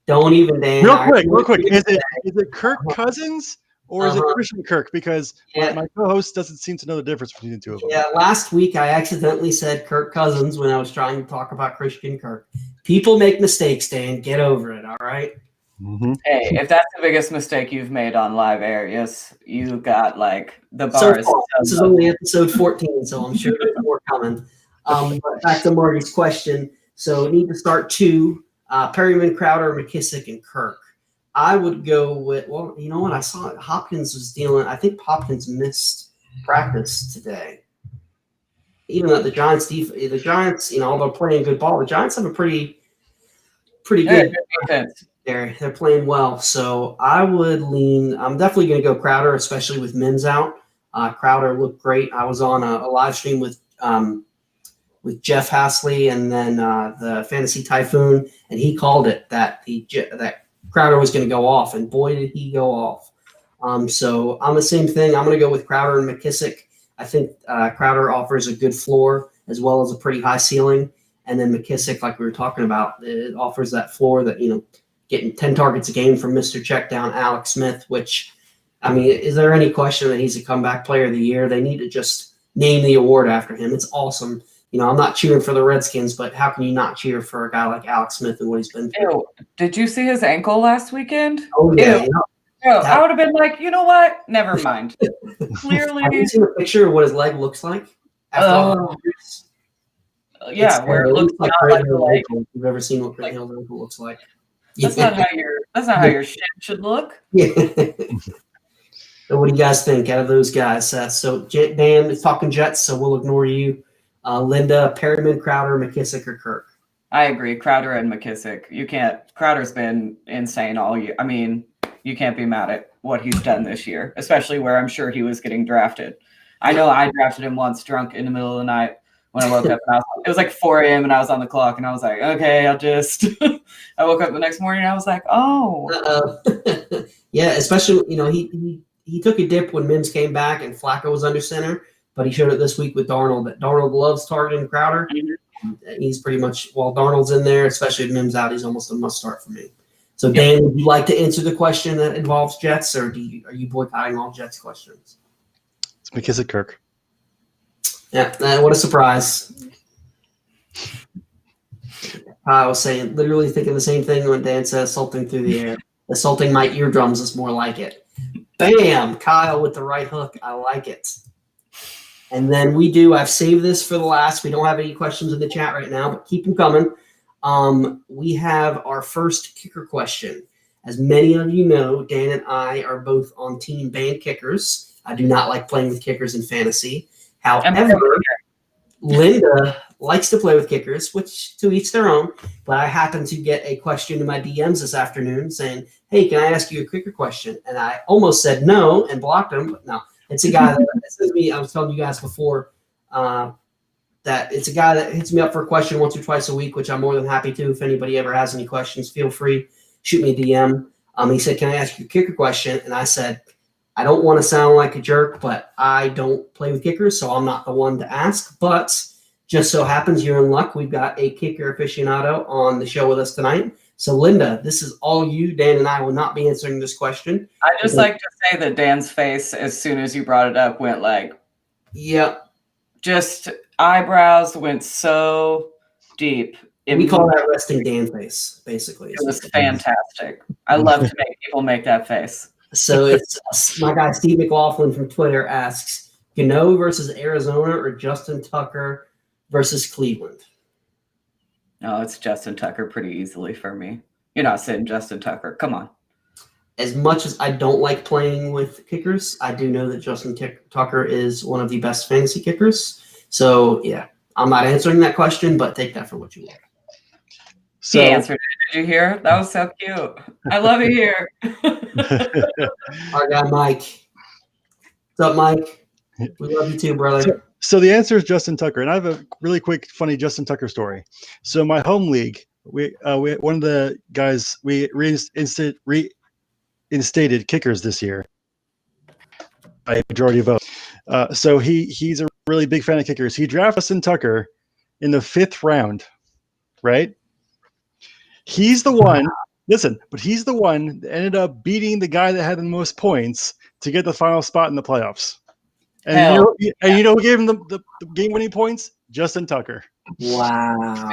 Don't even, Dan. Real quick. Is it Kirk Cousins or is it Christian Kirk? Because my co-host doesn't seem to know the difference between the two of them. Yeah, last week I accidentally said Kirk Cousins when I was trying to talk about Christian Kirk. People make mistakes, Dan. Get over it, all right? Mm-hmm. Hey, if that's the biggest mistake you've made on live air, yes, you got the bar. This is only episode 14, so I'm sure there's more coming. But back to Marty's question. So need to start two, Perryman, Crowder, McKissick, and Kirk. I would go with, well, you know what? I saw Hopkins was dealing. I think Hopkins missed practice today. Even though the Giants, although playing good ball, the Giants have a pretty good defense. They're playing well, so I would lean. I'm definitely going to go Crowder, especially with Mims out. Crowder looked great. I was on a live stream with Jeff Hasley and then the Fantasy Typhoon, and he called it that Crowder was going to go off, and boy did he go off. So I'm the same thing. I'm going to go with Crowder and McKissick. I think Crowder offers a good floor as well as a pretty high ceiling, and then McKissick, like we were talking about, it offers that floor that getting 10 targets a game from Mr. Checkdown Alex Smith, which, I mean, is there any question that he's a comeback player of the year? They need to just name the award after him. It's awesome. I'm not cheering for the Redskins, but how can you not cheer for a guy like Alex Smith and what he's been through? Ew. Did you see his ankle last weekend? Oh, yeah. I would have been like, you know what? Never mind. Clearly. Have you seen a picture of what his leg looks like? Yeah, where it looks like the leg. If you've ever seen what Grant Hill's ankle looks like. That's not how your shit should look. Yeah. So what do you guys think out of those guys? So Dan is talking Jets, so we'll ignore you. Linda, Perryman, Crowder, McKissick, or Kirk? I agree. Crowder and McKissick. Crowder's been insane all year. I mean, you can't be mad at what he's done this year, especially where I'm sure he was getting drafted. I know I drafted him once drunk in the middle of the night when I woke up. And it was like 4 a.m. and I was on the clock and I was like, okay, I'll just – I woke up the next morning and I was like, oh. Yeah, especially, he took a dip when Mims came back and Flacco was under center, but he showed it this week with Darnold that Darnold loves targeting Crowder. Mm-hmm. He's pretty much, while Darnold's in there, especially with Mims out, he's almost a must start for me. So, Dan, would you like to answer the question that involves Jets, or are you boycotting all Jets questions? It's McKissick Kirk. Yeah, what a surprise. I was saying, literally thinking the same thing when Dan says salting through the air. Assaulting my eardrums is more like it. Bam! Kyle with the right hook. I like it. And then I've saved this for the last. We don't have any questions in the chat right now, but keep them coming. We have our first kicker question. As many of you know, Dan and I are both on team banned kickers. I do not like playing with kickers in fantasy. However, Linda likes to play with kickers, which to each their own. But I happened to get a question in my DMs this afternoon saying, hey, can I ask you a kicker question? And I almost said no and blocked him. But no, it's a guy that sends me. I was telling you guys before that it's a guy that hits me up for a question once or twice a week, which I'm more than happy to. If anybody ever has any questions, feel free, shoot me a DM. He said, "Can I ask you a kicker question?" And I said, "I don't want to sound like a jerk, but I don't play with kickers, so I'm not the one to ask. But just so happens you're in luck. We've got a kicker aficionado on the show with us tonight. So, Linda, this is all you. Dan and I will not be answering this question." I just like to say that Dan's face, as soon as you brought it up, went like, "Yep." Just eyebrows went so deep. We call that resting Dan face, basically. It was fantastic. I love to make people make that face. So it's my guy Steve McLaughlin from Twitter asks, Gano versus Arizona or Justin Tucker versus Cleveland? No, it's Justin Tucker pretty easily for me. You're not saying Justin Tucker. Come on. As much as I don't like playing with kickers, I do know that Justin Tucker is one of the best fantasy kickers. So, yeah, I'm not answering that question, but take that for what you want. So, he answered it. Did you hear? That was so cute. I love it here. Our guy, Mike. What's up, Mike? We love you too, brother. So the answer is Justin Tucker. And I have a really quick, funny Justin Tucker story. So my home league, we one of the guys, we reinstated kickers this year by majority vote. So he's a really big fan of kickers. He drafted Justin Tucker in the 5th round, right? He's the one, listen, but he's the one that ended up beating the guy that had the most points to get the final spot in the playoffs. And you know who gave him the game-winning points? Justin Tucker. Wow.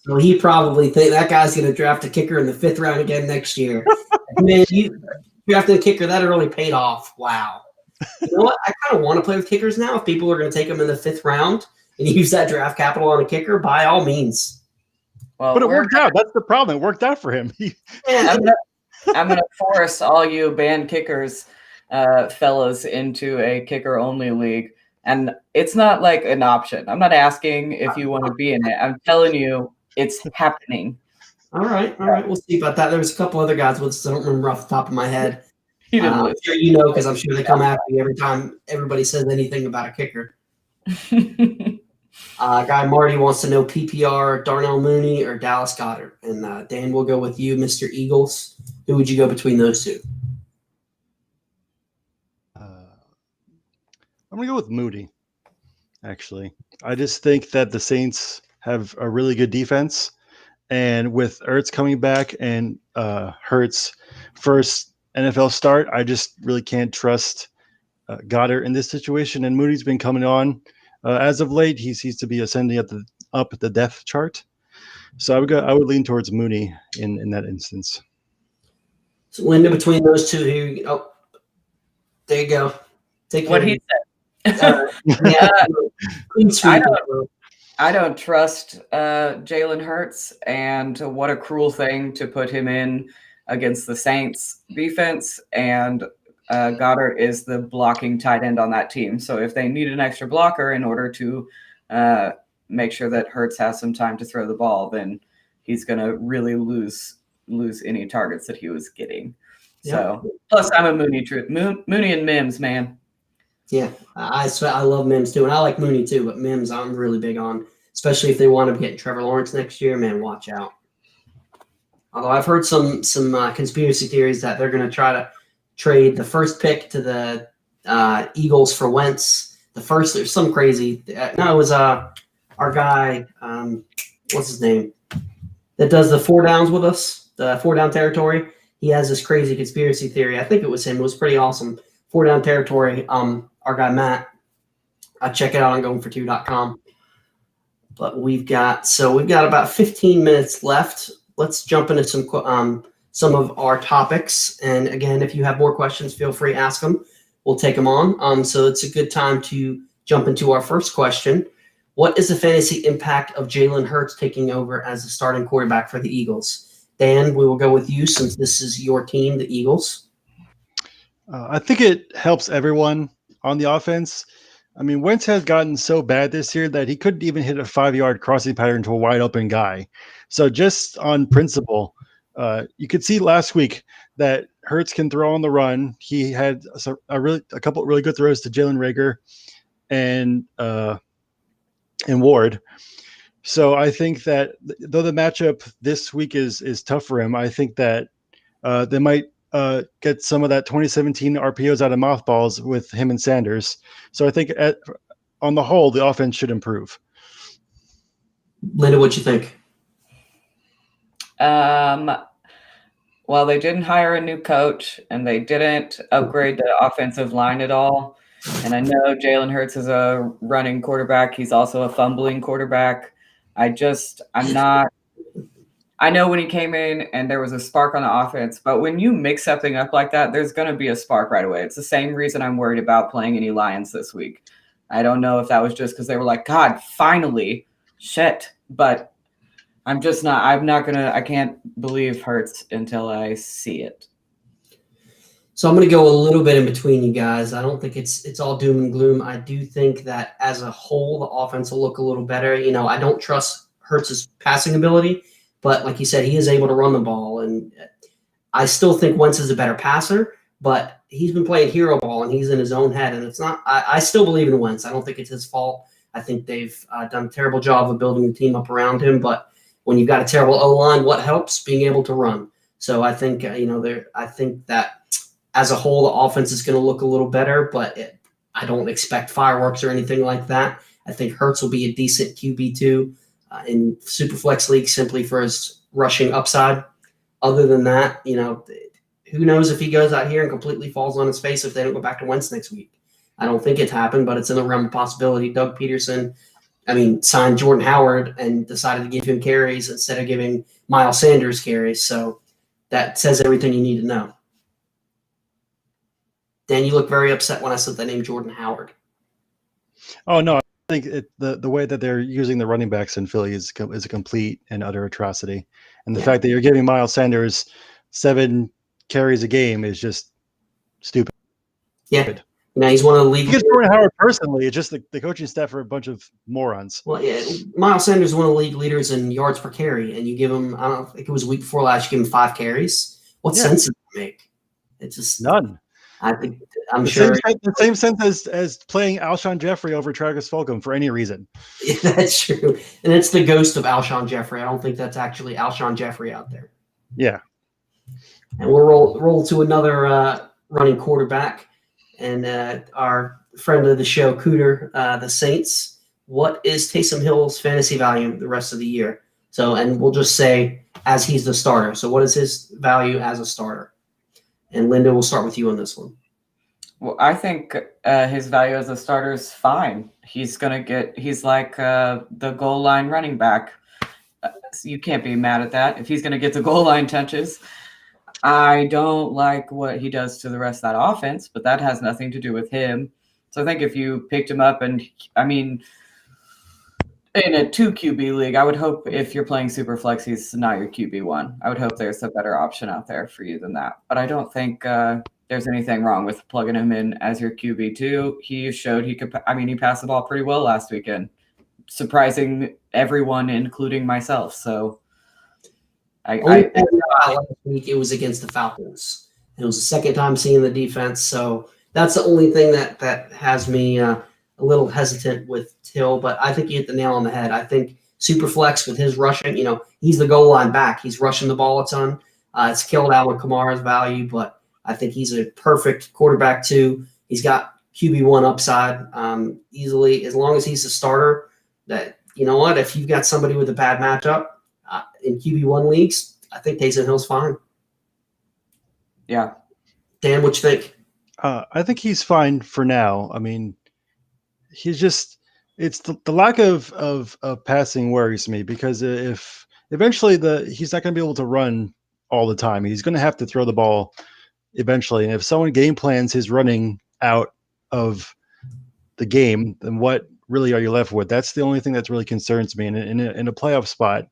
So he probably think that guy's going to draft a kicker in the 5th round again next year. Man, you drafted a kicker that really paid off. Wow. You know what? I kind of want to play with kickers now. If people are going to take them in the 5th round and use that draft capital on a kicker, by all means. Well, but it worked out. That's the problem. It worked out for him. I'm gonna force all you band kickers fellas into a kicker-only league. And it's not like an option. I'm not asking if you want to be in it. I'm telling you it's happening. All right. We'll see about that. There's a couple other guys with us. I don't remember off the top of my head. I'm sure you know, because I'm sure they come after me every time everybody says anything about a kicker. Guy Marty wants to know PPR, Darnell Mooney or Dallas Goedert. And Dan, we'll go with you, Mr. Eagles. Who would you go between those two? I'm going to go with Moody, actually. I just think that the Saints have a really good defense. And with Ertz coming back and Hurts' first NFL start, I just really can't trust Goddard in this situation. And Moody's been coming on. As of late, he seems to be ascending up the depth chart. So I would lean towards Mooney in that instance. So Linda, between those two, there you go. Take what he said. Yeah, I don't trust Jalen Hurts, and what a cruel thing to put him in against the Saints defense. And Goddard is the blocking tight end on that team. So if they need an extra blocker in order to make sure that Hurts has some time to throw the ball, then he's going to really lose any targets that he was getting. Yep. So plus I'm a Mooney and Mims, man. Yeah, I love Mims too, and I like Mooney too, but Mims I'm really big on, especially if they want to get Trevor Lawrence next year. Man, watch out. Although I've heard some conspiracy theories that they're going to try to trade the first pick to the Eagles for Wentz. There's some crazy. No, it was our guy. What's his name? That does the 4 downs with us, the 4 down territory. He has this crazy conspiracy theory. I think it was him. It was pretty awesome. 4 down territory. Our guy Matt. Check it out on goingfor2.com. But we've got about 15 minutes left. Let's jump into some of our topics. And again, if you have more questions, feel free to ask them. We'll take them on. So it's a good time to jump into our first question. What is the fantasy impact of Jalen Hurts taking over as the starting quarterback for the Eagles? Dan, we will go with you since this is your team, the Eagles. I think it helps everyone on the offense. I mean, Wentz has gotten so bad this year that he couldn't even hit a 5-yard crossing pattern to a wide open guy. So just on principle, you could see last week that Hurts can throw on the run. He had a couple really good throws to Jalen Reagor, and and Ward. So I think that though the matchup this week is tough for him, I think that they might get some of that 2017 RPOs out of mothballs with him and Sanders. So I think on the whole, the offense should improve. Linda, what you think? Well, they didn't hire a new coach, and they didn't upgrade the offensive line at all. And I know Jalen Hurts is a running quarterback. He's also a fumbling quarterback. I know when he came in and there was a spark on the offense, but when you mix something up like that, there's going to be a spark right away. It's the same reason I'm worried about playing any Lions this week. I don't know if that was just because they were like, God, finally, shit. But I can't believe Hurts until I see it. So I'm going to go a little bit in between you guys. I don't think it's all doom and gloom. I do think that as a whole, the offense will look a little better. I don't trust Hurts' passing ability, but like you said, he is able to run the ball. And I still think Wentz is a better passer, but he's been playing hero ball and he's in his own head. And it's not, I still believe in Wentz. I don't think it's his fault. I think they've done a terrible job of building the team up around him. But when you've got a terrible O-line, what helps? Being able to run. So I think, I think that as a whole, the offense is going to look a little better, but I don't expect fireworks or anything like that. I think Hurts will be a decent QB2 in Superflex League simply for his rushing upside. Other than that, who knows if he goes out here and completely falls on his face if they don't go back to Wentz next week. I don't think it's happened, but it's in the realm of possibility. Doug Peterson, signed Jordan Howard and decided to give him carries instead of giving Miles Sanders carries. So that says everything you need to know. Dan, you look very upset when I said the name Jordan Howard. Oh, no. I think the way that they're using the running backs in Philly is a complete and utter atrocity. And the fact that you're giving Miles Sanders 7 carries a game is just stupid. Yeah. He's one of the league. Because Jordan Howard personally, it's just the coaching staff are a bunch of morons. Well, yeah, Miles Sanders is one of the league leaders in yards per carry, and you give him, I don't know, I think it was a week before last, you give him 5 carries. What sense does it make? It's just none. I think the same sense as playing Alshon Jeffrey over Travis Fulgham for any reason. Yeah, that's true. And it's the ghost of Alshon Jeffrey. I don't think that's actually Alshon Jeffrey out there. Yeah. And we'll roll to another running quarterback. And our friend of the show, Cooter, the Saints. What is Taysom Hill's fantasy value the rest of the year? So, and we'll just say as he's the starter. So what is his value as a starter? And Linda, we'll start with you on this one. Well, I think his value as a starter is fine. He's like the goal line running back. So you can't be mad at that. If he's going to get the goal line touches, I don't like what he does to the rest of that offense, but that has nothing to do with him. So I think if you picked him up in a 2 QB league, I would hope if you're playing Superflex, he's not your QB1. I would hope there's a better option out there for you than that. But I don't think there's anything wrong with plugging him in as your QB2. He showed he could. He passed the ball pretty well last weekend, surprising everyone, including myself. So last week it was against the Falcons. It was the second time seeing the defense, so that's the only thing that has me a little hesitant with Till. But I think you hit the nail on the head. I think Superflex with his rushing, he's the goal line back. He's rushing the ball a ton. It's killed Alvin Kamara's value, but I think he's a perfect quarterback too. He's got QB1 upside easily as long as he's a starter. That if you've got somebody with a bad matchup in QB1 leagues, I think Taysom Hill's fine. Yeah. Dan, what you think? I think he's fine for now. He's just it's the lack of passing worries me, because if eventually he's not going to be able to run all the time. He's going to have to throw the ball eventually. And if someone game plans his running out of the game, then what really are you left with? That's the only thing that really concerns me. And in a playoff spot,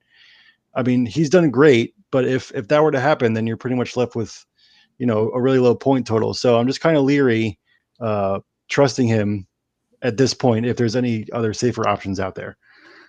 he's done great, but if that were to happen, then you're pretty much left with, a really low point total. So I'm just kind of leery, trusting him at this point, if there's any other safer options out there.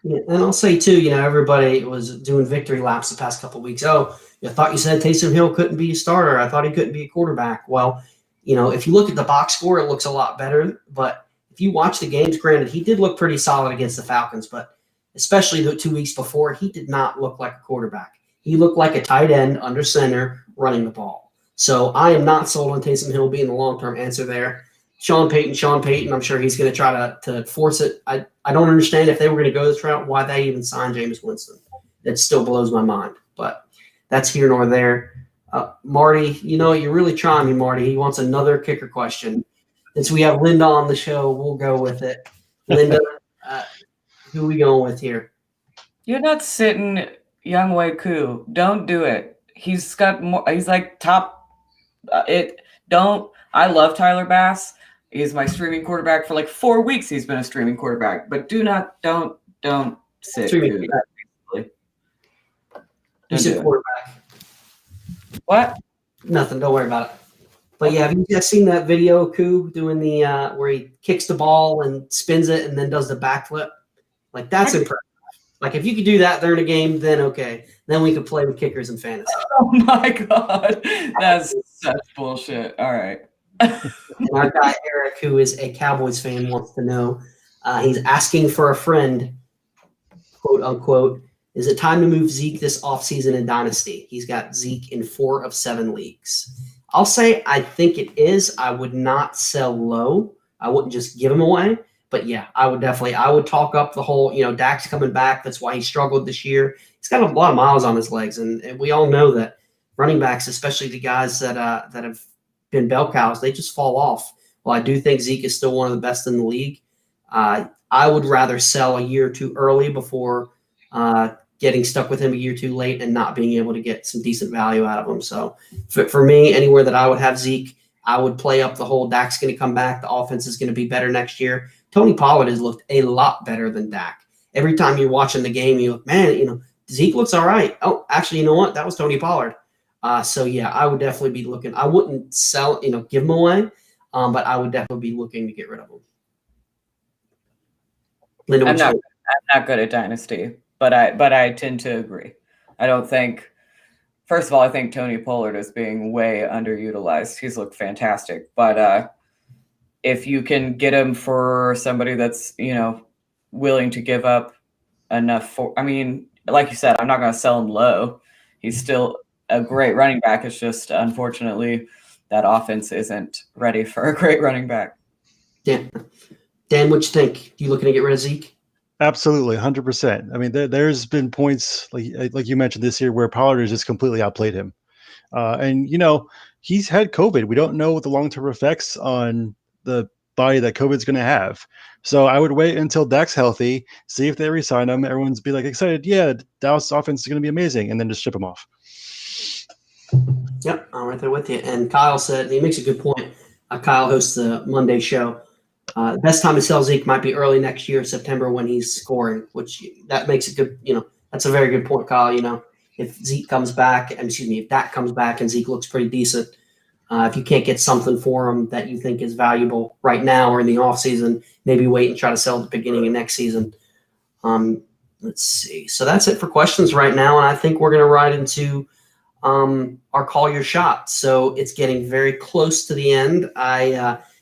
Yeah, and I'll say too, everybody was doing victory laps the past couple of weeks. Oh, I thought you said Taysom Hill couldn't be a starter. I thought he couldn't be a quarterback. Well, if you look at the box score, it looks a lot better, but if you watch the games, granted, he did look pretty solid against the Falcons, but especially the 2 weeks before, he did not look like a quarterback. He looked like a tight end under center running the ball. So I am not sold on Taysom Hill being the long-term answer there. Sean Payton, I'm sure he's going to try to force it. I don't understand if they were going to go this route, why they even signed Jameis Winston. That still blows my mind, but that's here nor there. Marty, you're really trying me, Marty. He wants another kicker question. Since we have Linda on the show, we'll go with it. Linda, who are we going with here? You're not sitting Younghoe Koo. Don't do it. He's got more. He's like top. I love Tyler Bass. He's my streaming quarterback for like 4 weeks. He's been a streaming quarterback, but don't sit. Streaming Koo. You said quarterback. What? Nothing. Don't worry about it. But yeah, have you guys seen that video, Koo, doing the where he kicks the ball and spins it and then does the backflip? Like, that's impressive. Like, if you could do that during a game, then okay. Then we could play with kickers in fantasy. Oh my God. That's such bullshit. All right. And our guy Eric, who is a Cowboys fan, wants to know. He's asking for a friend, quote unquote. Is it time to move Zeke this offseason in Dynasty? He's got Zeke in 4 of 7 leagues. I'll say I think it is. I would not sell low. I wouldn't just give him away. But yeah, I would talk up the whole, Dak's coming back. That's why he struggled this year. He's got a lot of miles on his legs. And we all know that running backs, especially the guys that have been bell cows, they just fall off. Well, I do think Zeke is still one of the best in the league. I would rather sell a year or two early before getting stuck with him a year too late and not being able to get some decent value out of him. So for me, anywhere that I would have Zeke, I would play up the whole Dak's going to come back. The offense is going to be better next year. Tony Pollard has looked a lot better than Dak. Every time you're watching the game, you look, man, Zeke looks all right. Oh, actually, you know what? That was Tony Pollard. So yeah, I would definitely be looking. I wouldn't sell, give him away, but I would definitely be looking to get rid of him. Linda, I'm not good at Dynasty, but I tend to agree. I don't think. First of all, I think Tony Pollard is being way underutilized. He's looked fantastic, but if you can get him for somebody that's willing to give up enough for, like you said, I'm not going to sell him low. He's still a great running back. It's just unfortunately that offense isn't ready for a great running back. Yeah. Dan, what you think? You looking to get rid of Zeke? Absolutely, 100%. There's been points like you mentioned this year where Pollard has just completely outplayed him, and he's had COVID. We don't know what the long-term effects on the body that COVID's going to have. So I would wait until Dak's healthy, see if they re-sign him. Everyone's be excited. Yeah, Dallas offense is going to be amazing, and then just ship him off. Yep, I'm right there with you. And Kyle said he makes a good point. Kyle hosts the Monday show. The best time to sell Zeke might be early next year, September, when he's scoring, which that makes it good. That's a very good point, Kyle. If Zeke comes back, if Dak comes back and Zeke looks pretty decent, if you can't get something for him that you think is valuable right now or in the offseason, maybe wait and try to sell at the beginning of next season. Let's see. So that's it for questions right now. And I think we're going to ride into our Call Your Shot. So it's getting very close to the end.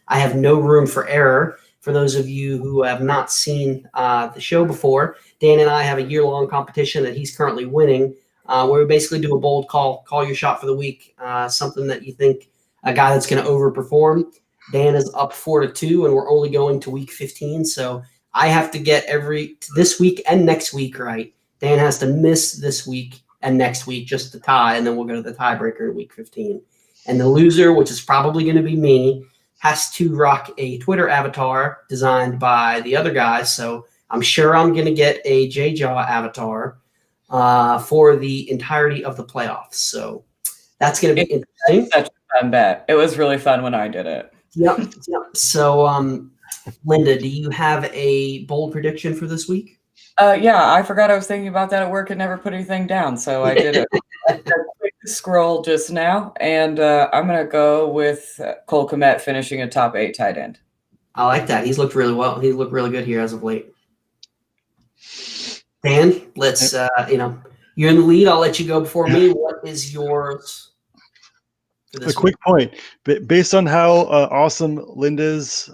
I have no room for error. For those of you who have not seen the show before, Dan and I have a year-long competition that he's currently winning, where we basically do a bold call your shot for the week, something that you think a guy that's going to overperform. Dan is up 4-2, and we're only going to week 15. So I have to get this week and next week right. Dan has to miss this week and next week just to tie, and then we'll go to the tiebreaker in week 15. And the loser, which is probably going to be me, has to rock a Twitter avatar designed by the other guys. So I'm sure I'm going to get a J-Jaw avatar for the entirety of the playoffs. So that's going to be interesting. Such a fun bet. It was really fun when I did it. Yep. So, Linda, do you have a bold prediction for this week? Yeah, I forgot I was thinking about that at work and never put anything down. So I did a quick scroll just now, and I'm going to go with Cole Kmet finishing a top 8 tight end. I like that. He's looked really well. He's looked really good here as of late. Dan, let's, you're in the lead. I'll let you go before me. What is yours for this A quick point. Based on how awesome Linda's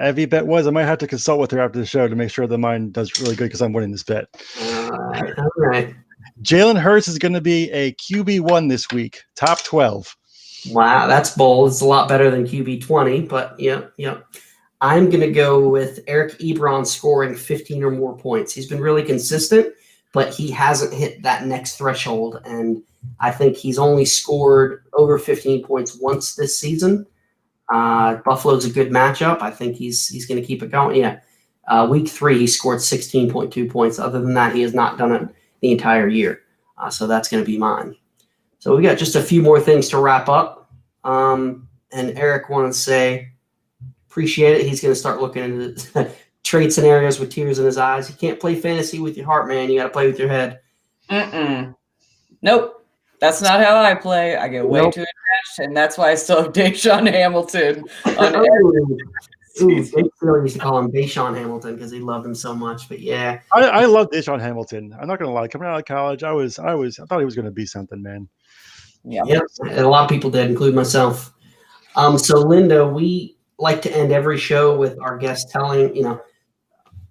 Evie bet was, I might have to consult with her after the show to make sure that mine does really good because I'm winning this bet. All right. Jalen Hurts is going to be a QB1 this week, top 12. Wow, that's bold. It's a lot better than QB 20, but yeah. I'm going to go with Eric Ebron scoring 15 or more points. He's been really consistent, but he hasn't hit that next threshold, and I think he's only scored over 15 points once this season. Buffalo's a good matchup. I think he's going to keep it going. Yeah. Week 3, he scored 16.2 points. Other than that, he has not done it the entire year. So that's going to be mine. So we got just a few more things to wrap up. And Eric wanted to say, appreciate it. He's going to start looking into the trade scenarios with tears in his eyes. You can't play fantasy with your heart, man. You got to play with your head. Nope. That's not how I play. I get way too attached, and that's why I still have Deshaun Hamilton on Jake really used to call him Deshaun Hamilton because he loved him so much. But yeah, I love Deshaun Hamilton. I'm not gonna lie. Coming out of college, I thought he was gonna be something, man. Yeah, a lot of people did, including myself. So Linda, we like to end every show with our guests telling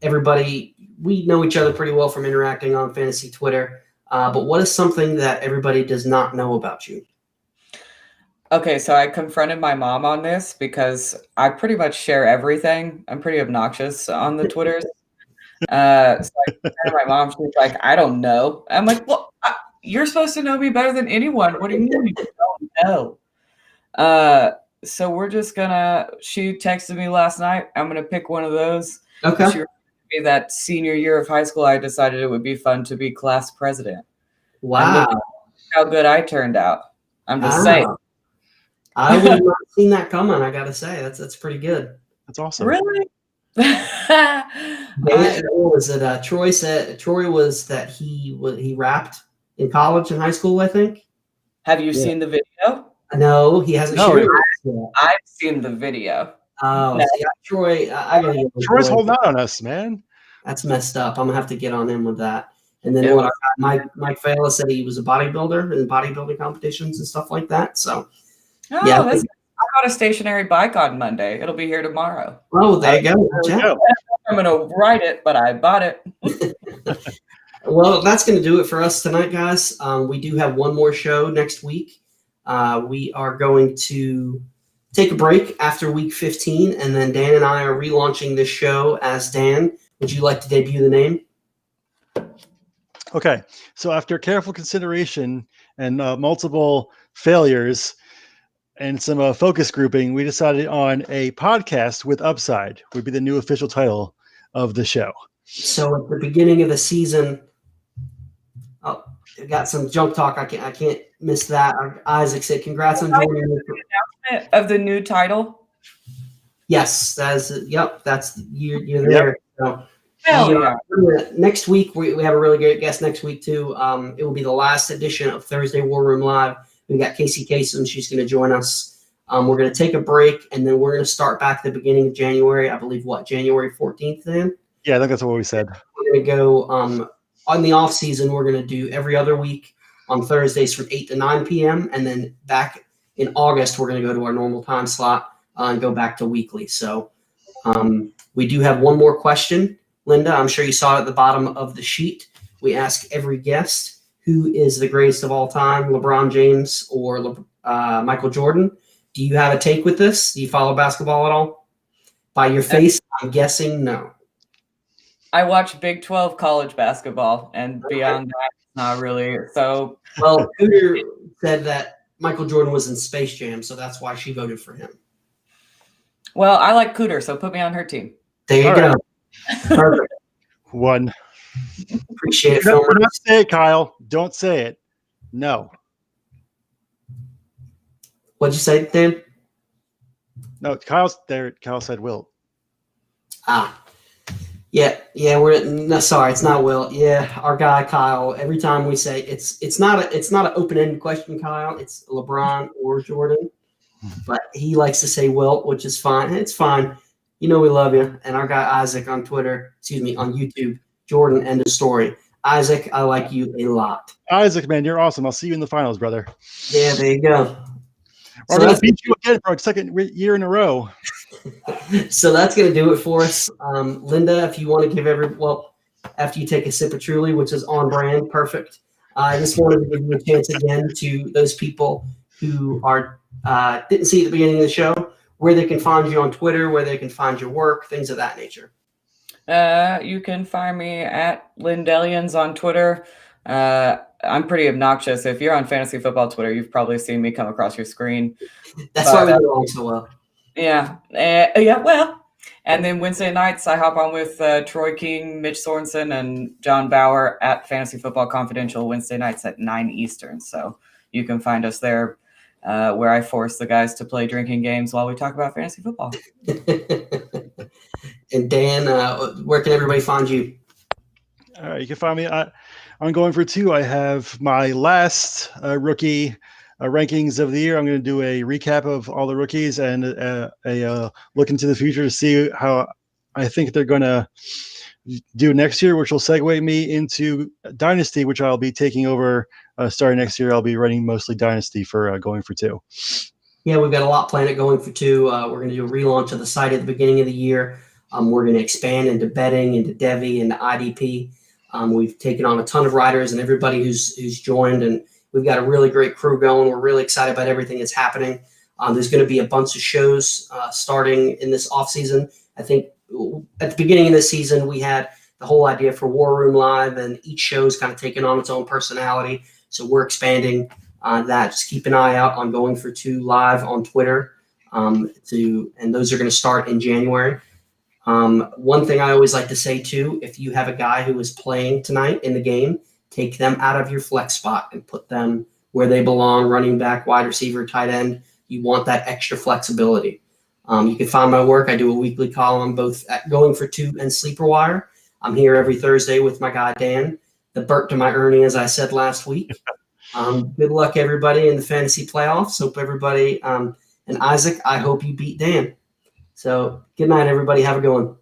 everybody we know each other pretty well from interacting on fantasy Twitter. But what is something that everybody does not know about you? Okay, so I confronted my mom on this because I pretty much share everything. I'm pretty obnoxious on the Twitters. So I confronted my mom. She's like, I don't know. I'm like, well, you're supposed to know me better than anyone. What do you mean you don't know? So we're just she texted me last night. I'm going to pick one of those. Okay. She reminded me that senior year of high school, I decided it would be fun to be class president. Wow. How good I turned out. I'm just saying. I would have not seen that coming. I got to say, that's pretty good. That's awesome. Really? Was it Troy said? Troy was that he rapped in college and high school, I think. Have you seen the video? No, he hasn't shared it yet. I've seen the video. Oh, no. See, Troy, Troy's holding out on us, man. That's messed up. I'm gonna have to get on him with that. And then Mike Fela said he was a bodybuilder in bodybuilding competitions and stuff like that. So. Oh, yeah, I got a stationary bike on Monday. It'll be here tomorrow. Oh, there you go. I'm going to ride it, but I bought it. Well, that's going to do it for us tonight, guys. We do have one more show next week. We are going to take a break after week 15, and then Dan and I are relaunching this show as Dan. Would you like to debut the name? Okay. So after careful consideration and multiple failures, and some focus grouping, we decided on a podcast with upside would be the new official title of the show. So at the beginning of the season, I got some junk talk. I can't miss that. Isaac said, "Congrats on joining the announcement of the new title." Yes, that's you're there. Yep. So, next week we have a really great guest next week too. It will be the last edition of Thursday War Room Live. We got Casey Kasem. She's going to join us. We're going to take a break, and then we're going to start back at the beginning of January. I believe, January 14th then? Yeah, I think that's what we said. We're going to go on the off season. We're going to do every other week on Thursdays from 8 to 9 p.m. And then back in August, we're going to go to our normal time slot and go back to weekly. So we do have one more question. Linda, I'm sure you saw it at the bottom of the sheet. We ask every guest, who is the greatest of all time, LeBron James or Michael Jordan? Do you have a take with this? Do you follow basketball at all? By your face, I'm guessing no. I watch Big 12 college basketball, and beyond that, not really. So, well, Cooter said that Michael Jordan was in Space Jam, so that's why she voted for him. Well, I like Cooter, so put me on her team. There you go. Perfect. One. Appreciate it. Don't say it, Kyle. Don't say it. No. What'd you say, Dan? No, Kyle's there. Kyle said Will. Yeah. Sorry, it's not Will. Yeah, our guy Kyle. Every time we say it's not an open-ended question, Kyle. It's LeBron or Jordan, but he likes to say Will, which is fine. It's fine. We love you. And our guy Isaac on YouTube. Jordan, end of story. Isaac, I like you a lot. Isaac, man, you're awesome. I'll see you in the finals, brother. Yeah, there you go. I'm going to beat you again for a second year in a row. So that's going to do it for us. Linda, if you want to give after you take a sip of Truly, which is on brand, perfect. I just wanted to give you a chance again to those people who didn't see at the beginning of the show, where they can find you on Twitter, where they can find your work, things of that nature. You can find me at Lindellians on Twitter. I'm pretty obnoxious. If you're on Fantasy Football Twitter, you've probably seen me come across your screen. That's why we get along so well. Yeah. Well, and then Wednesday nights, I hop on with Troy King, Mitch Sorensen, and John Bauer at Fantasy Football Confidential Wednesday nights at 9 Eastern. So you can find us there, where I force the guys to play drinking games while we talk about fantasy football. And Dan, where can everybody find you? All right, you can find me on Going for Two. I have my last rookie rankings of the year. I'm going to do a recap of all the rookies and a look into the future to see how I think they're going to do next year, which will segue me into Dynasty, which I'll be taking over starting next year. I'll be running mostly Dynasty for Going for Two. Yeah, we've got a lot planned at Going for Two. We're going to do a relaunch of the site at the beginning of the year. We're going to expand into betting, into Devi, into IDP. We've taken on a ton of writers and everybody who's joined, and we've got a really great crew going. We're really excited about everything that's happening. There's going to be a bunch of shows starting in this off season. I think at the beginning of this season, we had the whole idea for War Room Live, and each show's kind of taken on its own personality. So we're expanding that. Just keep an eye out on Going for Two Live on Twitter. And those are going to start in January. One thing I always like to say too, if you have a guy who is playing tonight in the game, take them out of your flex spot and put them where they belong, running back, wide receiver, tight end. You want that extra flexibility. You can find my work. I do a weekly column both at Going for Two and Sleeper Wire. I'm here every Thursday with my guy, Dan, the Burt to my Ernie, as I said last week. Good luck, everybody, in the fantasy playoffs. Hope everybody, and Isaac, I hope you beat Dan. So good night, everybody. Have a good one.